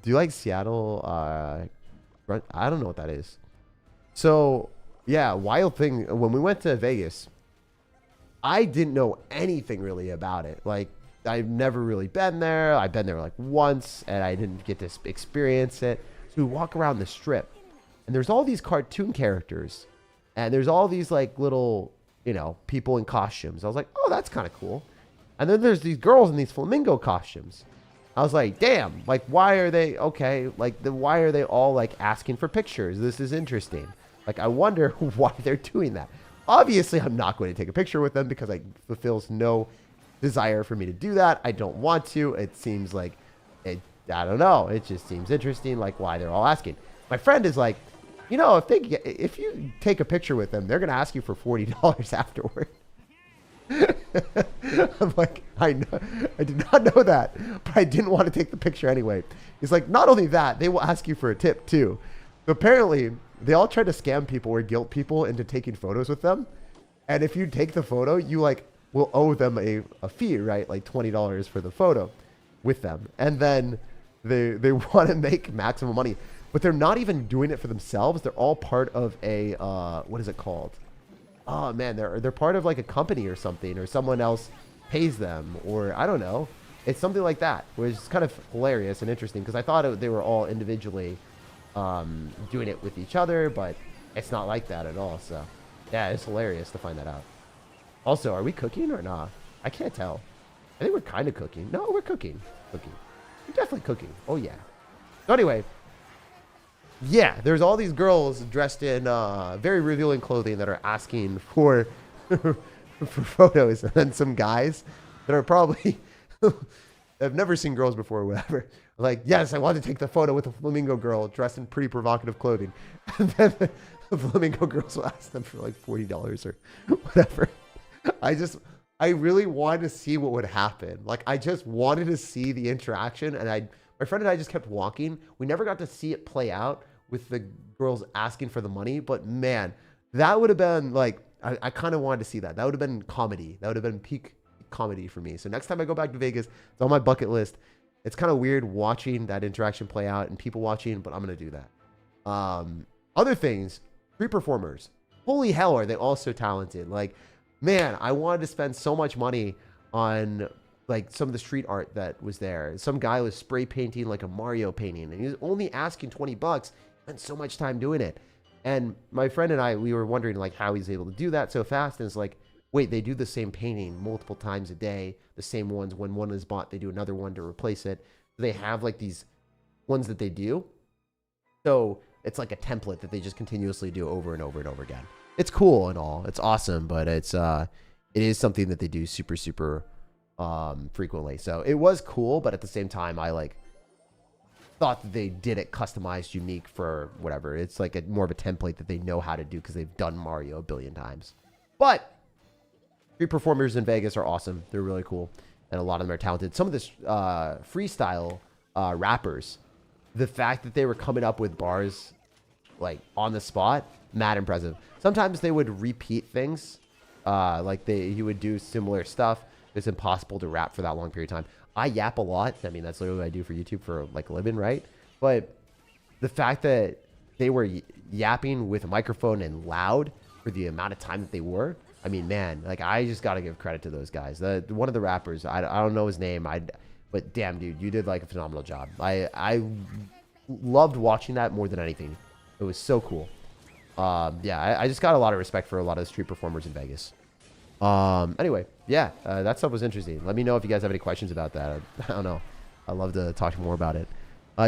Do you like Seattle? I don't know what that is. So yeah, wild thing. When we went to Vegas, I didn't know anything really about it. Like, I've never really been there. I've been there like once, and I didn't get to experience it. So we walk around the strip, and there's all these cartoon characters, and there's all these like little you know, people in costumes. I was like, oh, that's kind of cool. And then there's these girls in these flamingo costumes. I was like, damn, like, why are they, okay, like, why are they all, like, asking for pictures? This is interesting. Like, I wonder why they're doing that. Obviously, I'm not going to take a picture with them because it fulfills no desire for me to do that. I don't want to. It seems like, I don't know. It just seems interesting, like, why they're all asking. My friend is like, you know, if you take a picture with them, they're going to ask you for $40 afterward. I'm like, I did not know that, but I didn't want to take the picture anyway. He's like, not only that, they will ask you for a tip too. So apparently, they all try to scam people or guilt people into taking photos with them. And if you take the photo, you like will owe them a fee, right? Like $20 for the photo with them. And then they want to make maximum money, but they're not even doing it for themselves. They're all part of a, what is it called? Oh man, they're part of like a company or something, or someone else pays them, or I don't know. It's something like that, which is kind of hilarious and interesting because I thought they were all individually doing it with each other, but it's not like that at all. So yeah, it's hilarious to find that out. Also, are we cooking or not? I can't tell. I think we're kind of cooking. No, we're cooking. We're definitely cooking. Oh yeah. So anyway, yeah, there's all these girls dressed in very revealing clothing that are asking for for photos, and then some guys that are probably have never seen girls before or whatever. Like, yes, I want to take the photo with a flamingo girl dressed in pretty provocative clothing, and then the flamingo girls will ask them for like $40 or whatever. I really wanted to see what would happen. Like, I just wanted to see the interaction, and my friend and I just kept walking. We never got to see it play out with the girls asking for the money, but man, that would have been like, I kind of wanted to see that. That would have been comedy. That would have been peak comedy for me. So next time I go back to Vegas, it's on my bucket list. It's kind of weird watching that interaction play out and people watching, but I'm going to do that. Other things, street performers. Holy hell, are they all so talented? Like, man, I wanted to spend so much money on like some of the street art that was there. Some guy was spray painting like a Mario painting, and he was only asking $20. Spent so much time doing it. And my friend and I, we were wondering like how he's able to do that so fast. And it's like, wait, they do the same painting multiple times a day. The same ones. When one is bought, they do another one to replace it. They have like these ones that they do. So it's like a template that they just continuously do over and over and over again. It's cool and all. It's awesome, but it is something that they do super, super frequently. So it was cool, but at the same time, I like thought that they did it customized, unique for whatever. It's like more of a template that they know how to do because they've done Mario a billion times. But street performers in Vegas are awesome. They're really cool, and a lot of them are talented. Some of this freestyle rappers, the fact that they were coming up with bars like on the spot, mad impressive. Sometimes they would repeat things, like he would do similar stuff. It's impossible to rap for that long period of time. I yap a lot. I mean, that's literally what I do for YouTube for like a living, right? But the fact that they were yapping with a microphone and loud for the amount of time that they were, I mean, man, like I just got to give credit to those guys. One of the rappers, I don't know his name, but damn, dude, you did like a phenomenal job. I loved watching that more than anything. It was so cool. Yeah, I just got a lot of respect for a lot of the street performers in Vegas. Anyway, yeah, that stuff was interesting. Let me know if you guys have any questions about that. I don't know. I'd love to talk more about it.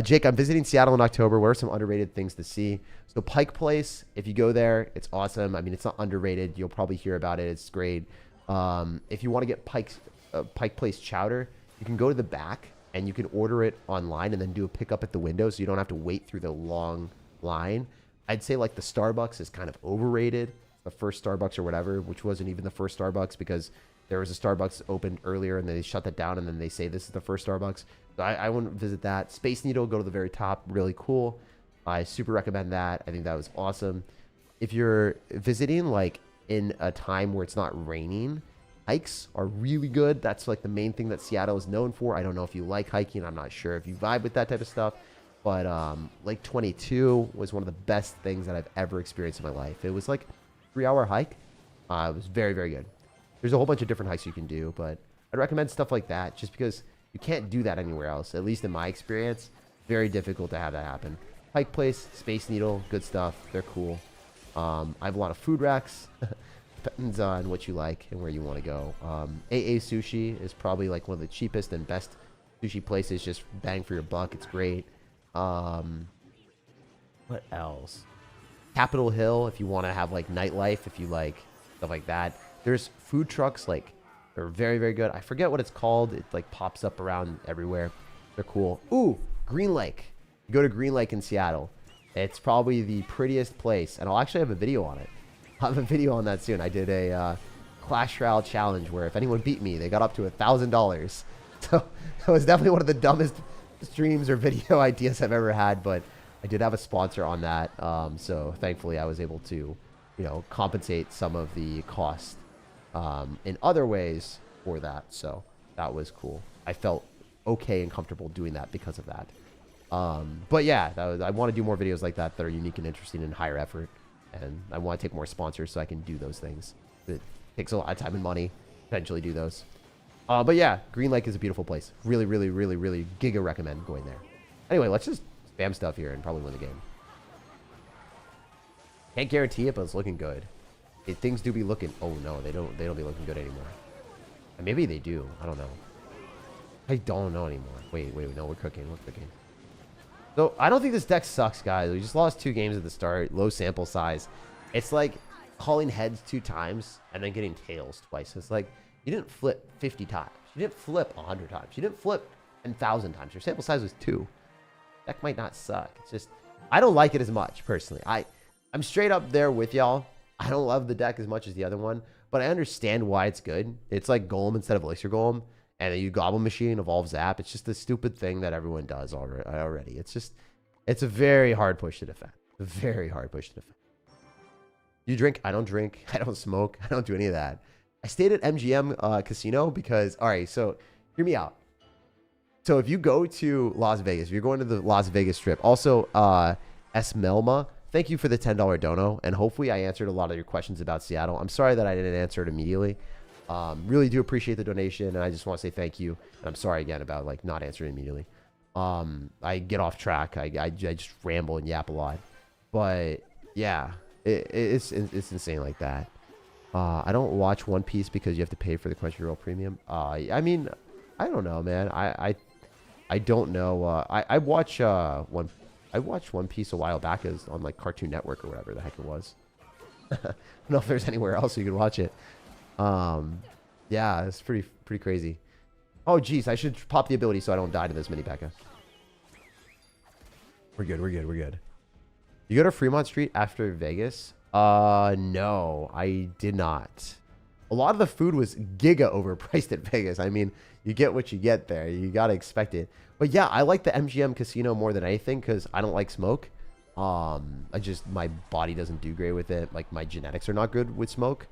Jake, I'm visiting Seattle in October. What are some underrated things to see? So Pike Place, if you go there, it's awesome. I mean, it's not underrated. You'll probably hear about it. It's great. If you want to get Pike Place chowder, you can go to the back and you can order it online and then do a pickup at the window so you don't have to wait through the long line. I'd say like the Starbucks is kind of overrated. The first Starbucks or whatever, which wasn't even the first Starbucks because there was a Starbucks opened earlier and they shut that down and then they say this is the first Starbucks. So I wouldn't visit that. Space Needle, go to the very top, really cool. I super recommend that. I think that was awesome. If you're visiting like in a time where it's not raining, hikes are really good. That's like the main thing that Seattle is known for. I don't know if you like hiking. I'm not sure if you vibe with that type of stuff. But Lake 22 was one of the best things that I've ever experienced in my life. It was like 3-hour hike. It was very, very good. There's a whole bunch of different hikes you can do, but I'd recommend stuff like that just because you can't do that anywhere else. At least in my experience, very difficult to have that happen. Pike Place, Space Needle, good stuff. They're cool. I have a lot of food racks. depends on what you like and where you want to go. AA Sushi is probably like one of the cheapest and best sushi places. Just bang for your buck. It's great. What else? Capitol Hill, if you want to have like nightlife, if you like stuff like that. There's food trucks, like they're very, very good. I forget what it's called. It like pops up around everywhere. They're cool. Ooh, Green Lake. You go to Green Lake in Seattle. It's probably the prettiest place, and I'll actually have a video on it. I'll have a video on that soon. I did a Clash Royale challenge where if anyone beat me, they got up to $1,000. So that was definitely one of the dumbest streams or video ideas I've ever had, but I did have a sponsor on that. So thankfully I was able to, you know, compensate some of the cost in other ways for that. So that was cool. I felt okay and comfortable doing that because of that. But yeah, I want to do more videos like that that are unique and interesting and higher effort. And I want to take more sponsors so I can do those things. It takes a lot of time and money to eventually do those. But yeah, Green Lake is a beautiful place. Really, really, really, really giga recommend going there. Anyway, let's just spam stuff here and probably win the game. Can't guarantee it, but it's looking good. Things do be looking... Oh, no, they don't be looking good anymore. And maybe they do. I don't know. I don't know anymore. Wait, no, we're cooking. We're cooking. So, I don't think this deck sucks, guys. We just lost 2 games at the start. Low sample size. It's like calling heads 2 times and then getting tails twice. It's like you didn't flip 50 times. You didn't flip 100 times. You didn't flip 10,000 times. Your sample size was 2. Deck might not suck. It's just... I don't like it as much, personally. I'm straight up there with y'all. I don't love the deck as much as the other one, but I understand why it's good. It's like Golem instead of Elixir Golem. And then you Goblin Machine, Evolve Zap. It's just a stupid thing that everyone does already. It's a very hard push to defend. A very hard push to defend. You drink? I don't drink. I don't smoke. I don't do any of that. I stayed at MGM Casino because, all right, so hear me out. So if you go to Las Vegas, if you're going to the Las Vegas Strip, also Esmelma, thank you for the $10 dono. And hopefully I answered a lot of your questions about Seattle. I'm sorry that I didn't answer it immediately. Really do appreciate the donation, and I just want to say thank you. And I'm sorry again about like not answering immediately. I get off track. I just ramble and yap a lot, but yeah, it's insane like that. I don't watch One Piece because you have to pay for the Crunchyroll Premium. I mean, I don't know, man. I don't know. I watched One Piece a while back as on like Cartoon Network or whatever the heck it was. I don't know if there's anywhere else you can watch it. Yeah, it's pretty crazy. Oh, geez, I should pop the ability so I don't die to this mini P.E.K.K.A. We're good. You go to Fremont Street after Vegas? No, I did not. A lot of the food was giga overpriced at Vegas. I mean, you get what you get there. You gotta expect it. But yeah, I like the MGM Casino more than anything because I don't like smoke. My body doesn't do great with it. Like, my genetics are not good with smoke.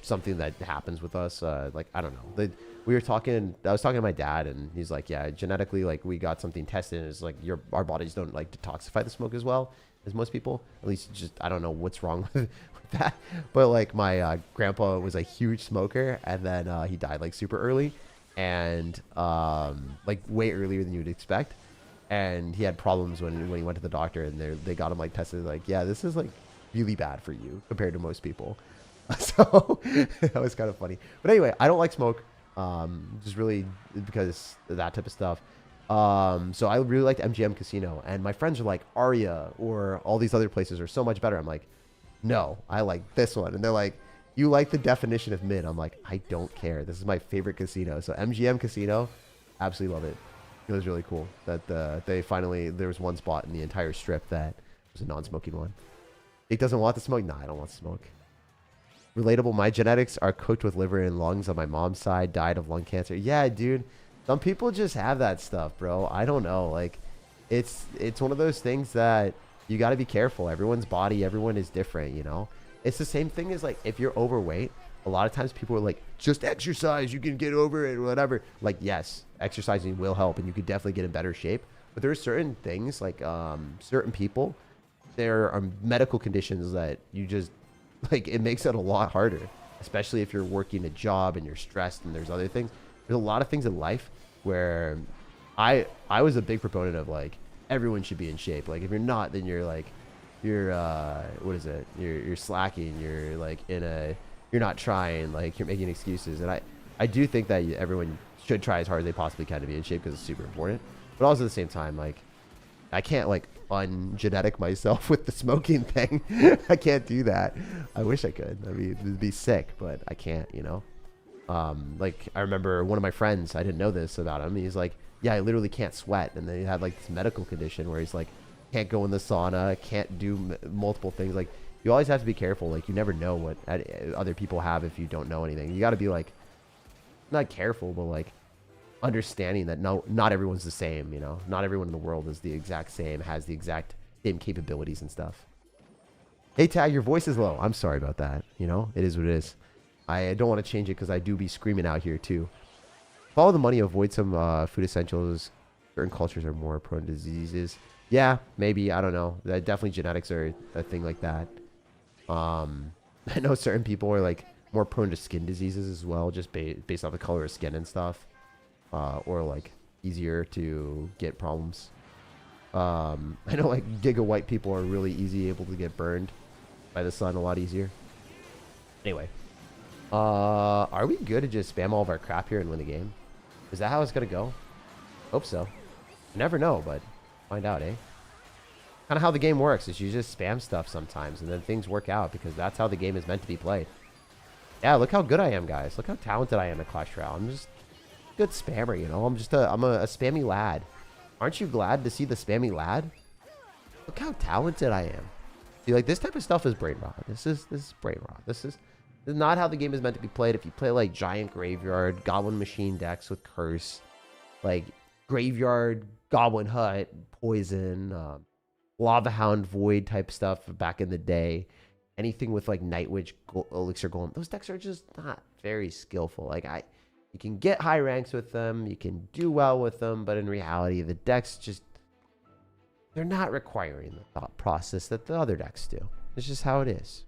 Something that happens with us. Like, I don't know. I was talking to my dad, and he's like, yeah, genetically, like, we got something tested, and it's like our bodies don't like detoxify the smoke as well as most people. At least, just I don't know what's wrong with that. But like, my grandpa was a huge smoker, and then he died like super early, and like way earlier than you would expect. And he had problems when he went to the doctor, and they got him like tested. Like, yeah, this is like really bad for you compared to most people. So that was kind of funny. But anyway, I don't like smoke. Just really because of that type of stuff. So I really liked MGM Casino, and my friends are like, Aria or all these other places are so much better. I'm like, no, I like this one. And they're like, you like the definition of mid. I'm like, I don't care. This is my favorite casino. So MGM Casino, absolutely love it. It was really cool that there was one spot in the entire strip that was a non-smoking one. It doesn't want to smoke? Nah, I don't want to smoke. Relatable, my genetics are cooked with liver and lungs on my mom's side, died of lung cancer. Yeah, dude. Some people just have that stuff, bro. I don't know. Like, it's one of those things that you got to be careful. Everyone's body, everyone is different, you know? It's the same thing as, like, if you're overweight, a lot of times people are like, just exercise, you can get over it or whatever. Like, yes, exercising will help, and you could definitely get in better shape. But there are certain things, like certain people, there are medical conditions that you just, like, it makes it a lot harder, especially if you're working a job and you're stressed and there's other things. There's a lot of things in life where I was a big proponent of, like, everyone should be in shape. Like, if you're not, then you're like what is it? You're slacking. You're like you're not trying. Like you're making excuses. And I do think that everyone should try as hard as they possibly can to be in shape because it's super important. But also at the same time, like I can't like ungenetic myself with the smoking thing. I can't do that. I wish I could. I mean, it'd be sick, but I can't. You know. Like I remember one of my friends. I didn't know this about him. He's like, yeah, I literally can't sweat, and then he had like this medical condition where he's like, can't go in the sauna, can't do multiple things. Like you always have to be careful. Like you never know what other people have if you don't know anything. You got to be like, not careful, but like understanding that not everyone's the same. You know, not everyone in the world is the exact same, has the exact same capabilities and stuff. Hey Tag, your voice is low. I'm sorry about that. You know, it is what it is. I don't want to change it because I do be screaming out here too. Follow the money, avoid some food essentials. Certain cultures are more prone to diseases. Yeah, maybe. I don't know. Definitely genetics are a thing like that. I know certain people are like more prone to skin diseases as well, just based off the color of skin and stuff. Or like easier to get problems. I know like giga white people are really able to get burned by the sun a lot easier. Anyway. Are we good to just spam all of our crap here and win the game? Is that how it's gonna go? Hope so. You never know, but find out, eh? Kind of how the game works is you just spam stuff sometimes and then things work out because that's how the game is meant to be played. Yeah, look how good I am, guys. Look how talented I am at Clash Royale. I'm just a good spammer, you know? I'm a spammy lad. Aren't you glad to see the spammy lad? Look how talented I am. See, like this type of stuff is brain rot. This is brain rot. This is not how the game is meant to be played. If you play like Giant Graveyard, Goblin Machine decks with Curse, like Graveyard, Goblin Hut, Poison, Lava Hound, Void type stuff back in the day, anything with like Night Witch, Elixir Golem, those decks are just not very skillful. Like you can get high ranks with them, you can do well with them, but in reality, the decks just, they're not requiring the thought process that the other decks do. It's just how it is.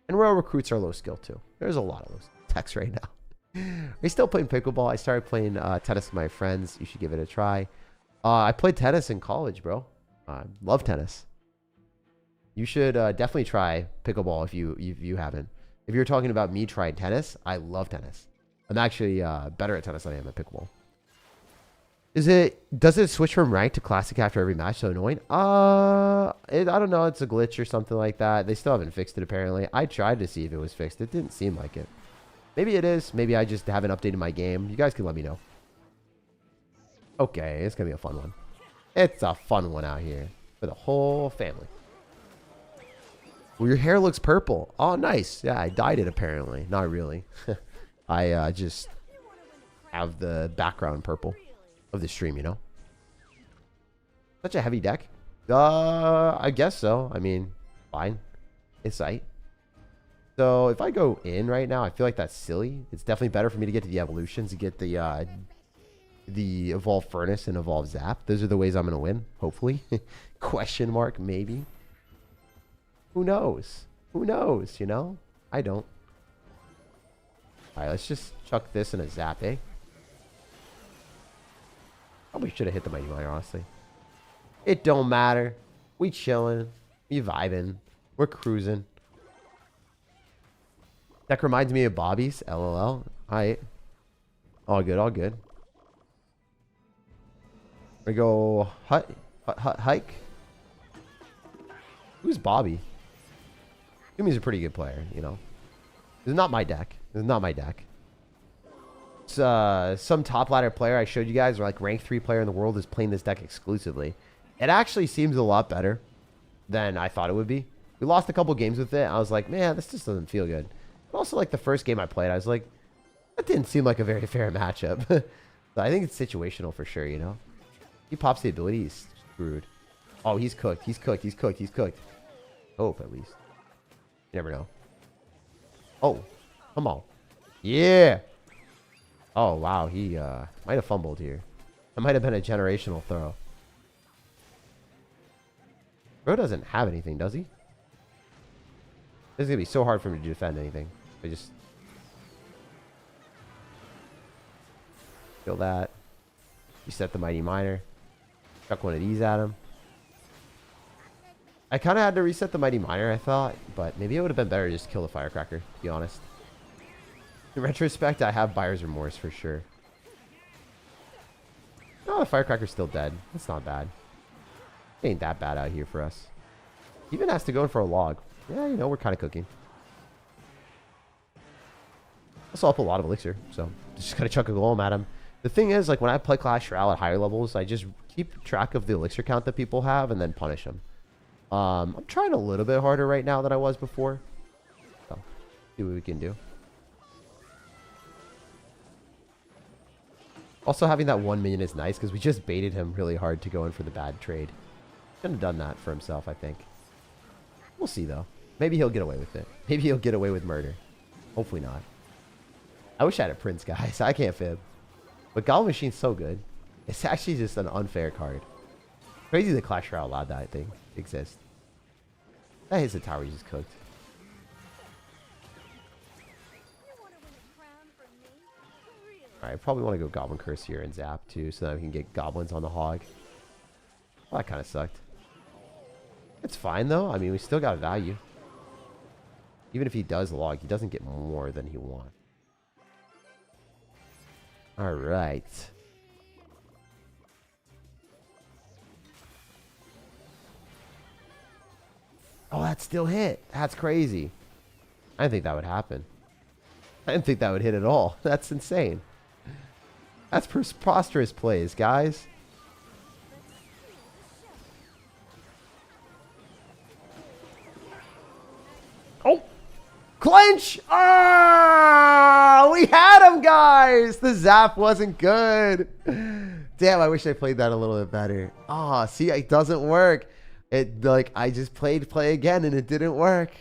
And Royal Recruits are low skill too. There's a lot of those decks right now. Are you still playing pickleball? I started playing tennis with my friends. You should give it a try. I played tennis in college, bro. Love tennis. You should definitely try pickleball if you haven't. If you're talking about me trying tennis, I love tennis. I'm actually better at tennis than I am at pickleball. Does it switch from ranked to classic after every match? So annoying. I don't know. It's a glitch or something like that. They still haven't fixed it apparently. I tried to see if it was fixed. It didn't seem like it. Maybe it is. Maybe I just haven't updated my game. You guys can let me know. Okay, it's gonna be a fun one. It's a fun one out here for the whole family. Well, your hair looks purple. Oh, nice. Yeah, I dyed it apparently. Not really. I just have the background purple of the stream, you know. Such a heavy deck. I guess so. I mean, fine. It's sight. So if I go in right now, I feel like that's silly. It's definitely better for me to get to the evolutions, to get the evolve furnace and evolve zap. Those are the ways I'm gonna win, hopefully. Question mark, maybe. Who knows? Who knows, you know? I don't. Alright, let's just chuck this in a zap, eh? Probably should have hit the mighty miner, honestly. It don't matter. We chilling. We vibing. We're cruising. That reminds me of Bobby's. LOL. Alright. All good, all good. We go hike. Who's Bobby? He's a pretty good player, you know. This is not my deck. This is not my deck. It's some top ladder player I showed you guys, or like rank 3 player in the world, is playing this deck exclusively. It actually seems a lot better than I thought it would be. We lost a couple games with it. I was like, man, this just doesn't feel good. But also, like the first game I played, I was like, that didn't seem like a very fair matchup. So I think it's situational for sure, you know. He pops the ability, he's screwed. Oh, he's cooked. He's cooked. He's cooked. He's cooked. Hope at least. You never know. Oh, come on. Yeah. Oh, wow. He might have fumbled here. That might have been a generational throw. Bro doesn't have anything, does he? This is going to be so hard for him to defend anything. I just... Kill that. Reset the mighty miner. Chuck one of these at him. I kind of had to reset the Mighty Miner, I thought, but maybe it would have been better to just kill the Firecracker, to be honest. In retrospect, I have buyer's remorse for sure. Oh, the Firecracker's still dead. That's not bad. It ain't that bad out here for us. Even has to go in for a log. Yeah, you know, we're kind of cooking. Also up a lot of elixir, so just gotta chuck a golem at him. The thing is, like, when I play Clash Royale at higher levels, I just keep track of the elixir count that people have and then punish them. I'm trying a little bit harder right now than I was before. So, see what we can do. Also, having that 1 minion is nice because we just baited him really hard to go in for the bad trade. Couldn't have done that for himself, I think. We'll see, though. Maybe he'll get away with it. Maybe he'll get away with murder. Hopefully not. I wish I had a Prince, guys. I can't fib. But Goblin Machine's so good. It's actually just an unfair card. Crazy that Clash Royale allowed that thing to exist. That hits the tower he just cooked. Alright, I probably want to go Goblin Curse here and Zap too, so that we can get goblins on the hog. Well, that kind of sucked. It's fine though. I mean, we still got value. Even if he does log, he doesn't get more than he wants. Alright. Oh, that still hit. That's crazy. I didn't think that would happen. I didn't think that would hit at all. That's insane. That's preposterous plays, guys. Oh! Clinch! Ah! We had him, guys! The zap wasn't good. Damn, I wish I played that a little bit better. Ah, see, it doesn't work. It, like, I just played play again and it didn't work.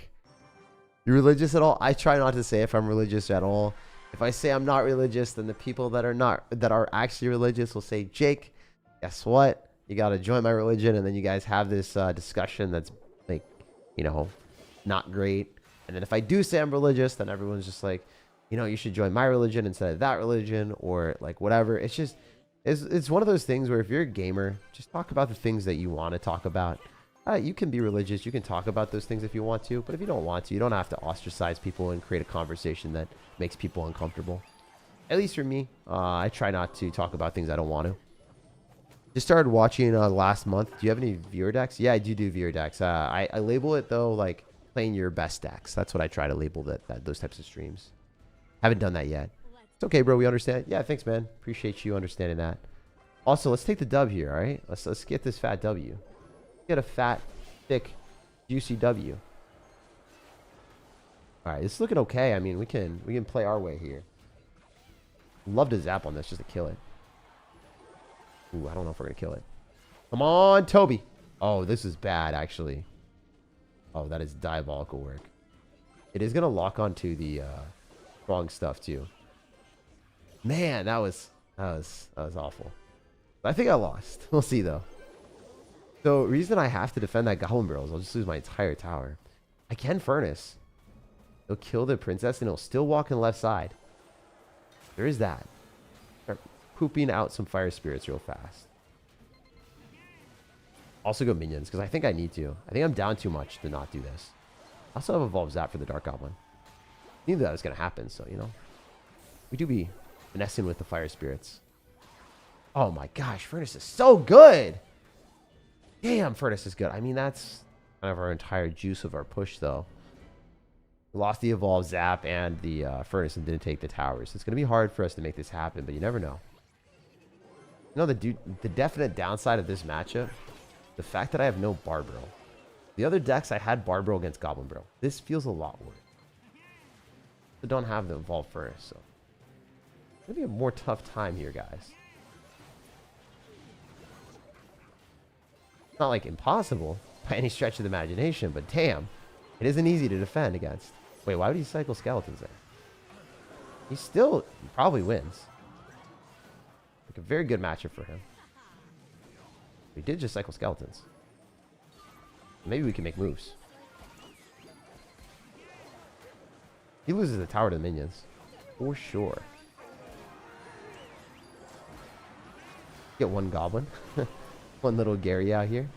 You religious at all? I try not to say if I'm religious at all. If I say I'm not religious, then the people that are actually religious will say, Jake, guess what? You got to join my religion. And then you guys have this discussion that's, like, you know, not great. And then if I do say I'm religious, then everyone's just like, you know, you should join my religion instead of that religion, or like whatever. It's just, it's one of those things where if you're a gamer, just talk about the things that you want to talk about. You can be religious. You can talk about those things if you want to, but if you don't want to, you don't have to ostracize people and create a conversation that makes people uncomfortable. At least for me, I try not to talk about things I don't want to. Just started watching last month. Do you have any viewer decks? Yeah, I do viewer decks. I label it though, like playing your best decks. That's what I try to label those types of streams. Haven't done that yet. It's okay, bro. We understand. Yeah, thanks, man. Appreciate you understanding that. Also, let's take the dub here. All right, let's get this fat W. Get a fat, thick, juicy W. All right, it's looking okay. I mean, we can play our way here. Love to zap on this just to kill it. Ooh, I don't know if we're gonna kill it. Come on, Toby. Oh, this is bad actually. Oh, that is diabolical work. It is gonna lock onto the wrong stuff too. Man, that was awful. But I think I lost. We'll see though. So, reason I have to defend that Goblin Barrel is I'll just lose my entire tower. I can Furnace. He'll kill the princess and he'll still walk in the left side. There is that. Start pooping out some fire spirits real fast. Also go minions, because I think I need to. I think I'm down too much to not do this. I also have Evolve Zap for the Dark Goblin. I knew that was going to happen, so, you know. We do be finessing with the fire spirits. Oh my gosh, Furnace is so good! Damn, Furnace is good. I mean, that's kind of our entire juice of our push, though. We lost the Evolve Zap and the Furnace and didn't take the towers. It's going to be hard for us to make this happen, but you never know. You know, the definite downside of this matchup, the fact that I have no Barbaro. The other decks, I had Barbaro against Goblin Barrel. This feels a lot worse. I don't have the Evolved Furnace, so it's going to be a more tough time here, guys. Not like impossible by any stretch of the imagination, but damn, it isn't easy to defend against. Wait, why would he cycle skeletons there? He probably wins. Like a very good matchup for him. We did just cycle skeletons. Maybe we can make moves. He loses the tower to the minions. For sure. Get one goblin. One little Gary out here.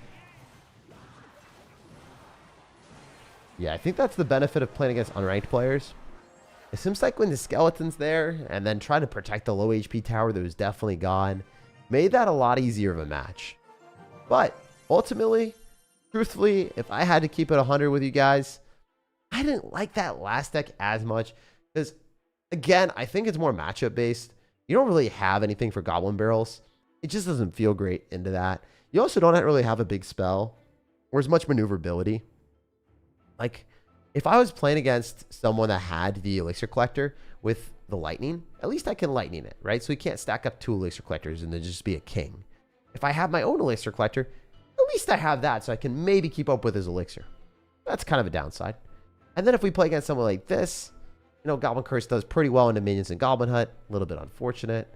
Yeah, I think that's the benefit of playing against unranked players. It seems like when the skeleton's there and then trying to protect the low HP tower that was definitely gone, made that a lot easier of a match. But ultimately, truthfully, if I had to keep it 100 with you guys, I didn't like that last deck as much because, again, I think it's more matchup based. You don't really have anything for Goblin Barrels. It just doesn't feel great into that. You also don't really have a big spell or as much maneuverability. Like, if I was playing against someone that had the Elixir Collector with the Lightning, at least I can Lightning it, right? So we can't stack up 2 Elixir Collectors and then just be a king. If I have my own Elixir Collector, at least I have that so I can maybe keep up with his Elixir. That's kind of a downside. And then if we play against someone like this, you know, Goblin Curse does pretty well into minions and Goblin Hut. A little bit unfortunate.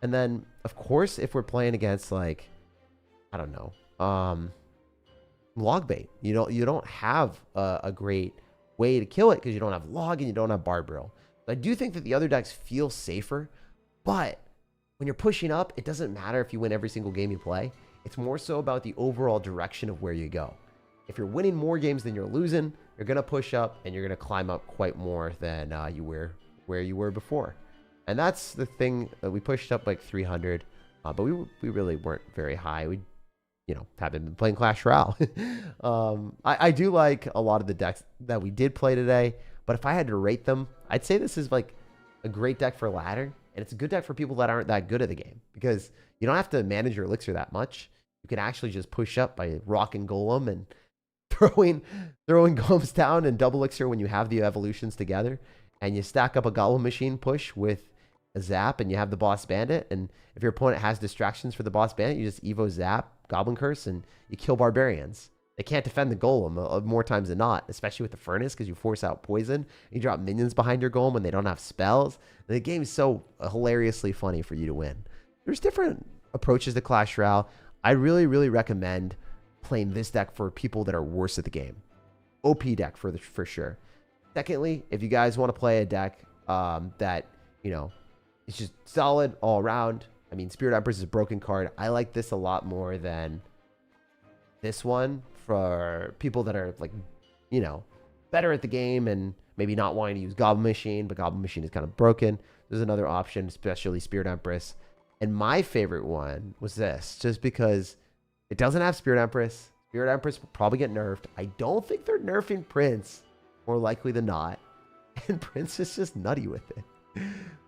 And then, of course, if we're playing against, like, I don't know, log bait. You don't have a great way to kill it because you don't have log and you don't have Barb Barrel. So I do think that the other decks feel safer, but when you're pushing up, it doesn't matter if you win every single game you play. It's more so about the overall direction of where you go. If you're winning more games than you're losing, you're going to push up and you're going to climb up quite more than you were where you were before. And that's the thing that we pushed up like 300, but we really weren't very high. We, you know, haven't been playing Clash Royale. I do like a lot of the decks that we did play today, but if I had to rate them, I'd say this is like a great deck for ladder, and it's a good deck for people that aren't that good at the game because you don't have to manage your elixir that much. You can actually just push up by rocking Golem and throwing golems down and double elixir when you have the evolutions together, and you stack up a Golem Machine push with a zap, and you have the boss bandit. And if your opponent has distractions for the boss bandit, you just evo zap Goblin Curse and you kill barbarians. They can't defend the golem more times than not, especially with the furnace because you force out poison. You drop minions behind your golem when they don't have spells. The game is so hilariously funny for you to win. There's different approaches to Clash Royale. I really, really recommend playing this deck for people that are worse at the game. OP deck for sure. Secondly, if you guys want to play a deck that, you know, it's just solid all around. I mean, Spirit Empress is a broken card. I like this a lot more than this one for people that are, like, you know, better at the game and maybe not wanting to use Goblin Machine, but Goblin Machine is kind of broken. There's another option, especially Spirit Empress. And my favorite one was this, just because it doesn't have Spirit Empress. Spirit Empress will probably get nerfed. I don't think they're nerfing Prince, more likely than not. And Prince is just nutty with it.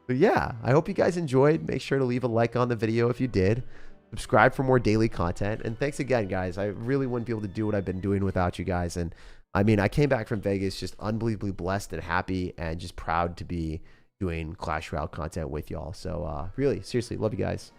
But yeah, I hope you guys enjoyed. Make sure to leave a like on the video if you did. Subscribe for more daily content. And thanks again, guys. I really wouldn't be able to do what I've been doing without you guys. And I mean, I came back from Vegas just unbelievably blessed and happy and just proud to be doing Clash Royale content with y'all. So really, seriously, love you guys.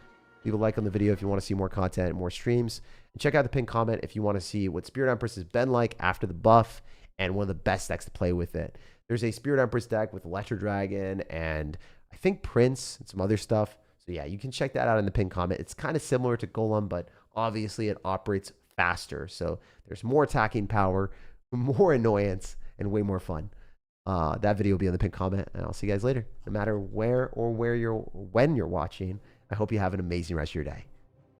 Leave a like on the video if you want to see more content, more streams. And check out the pinned comment if you want to see what Spirit Empress has been like after the buff and one of the best decks to play with it. There's a Spirit Empress deck with Electro Dragon and I think Prince and some other stuff. So yeah, you can check that out in the pinned comment. It's kind of similar to Golem, but obviously it operates faster. So there's more attacking power, more annoyance, and way more fun. That video will be in the pinned comment, and I'll see you guys later. No matter where or when you're watching, I hope you have an amazing rest of your day.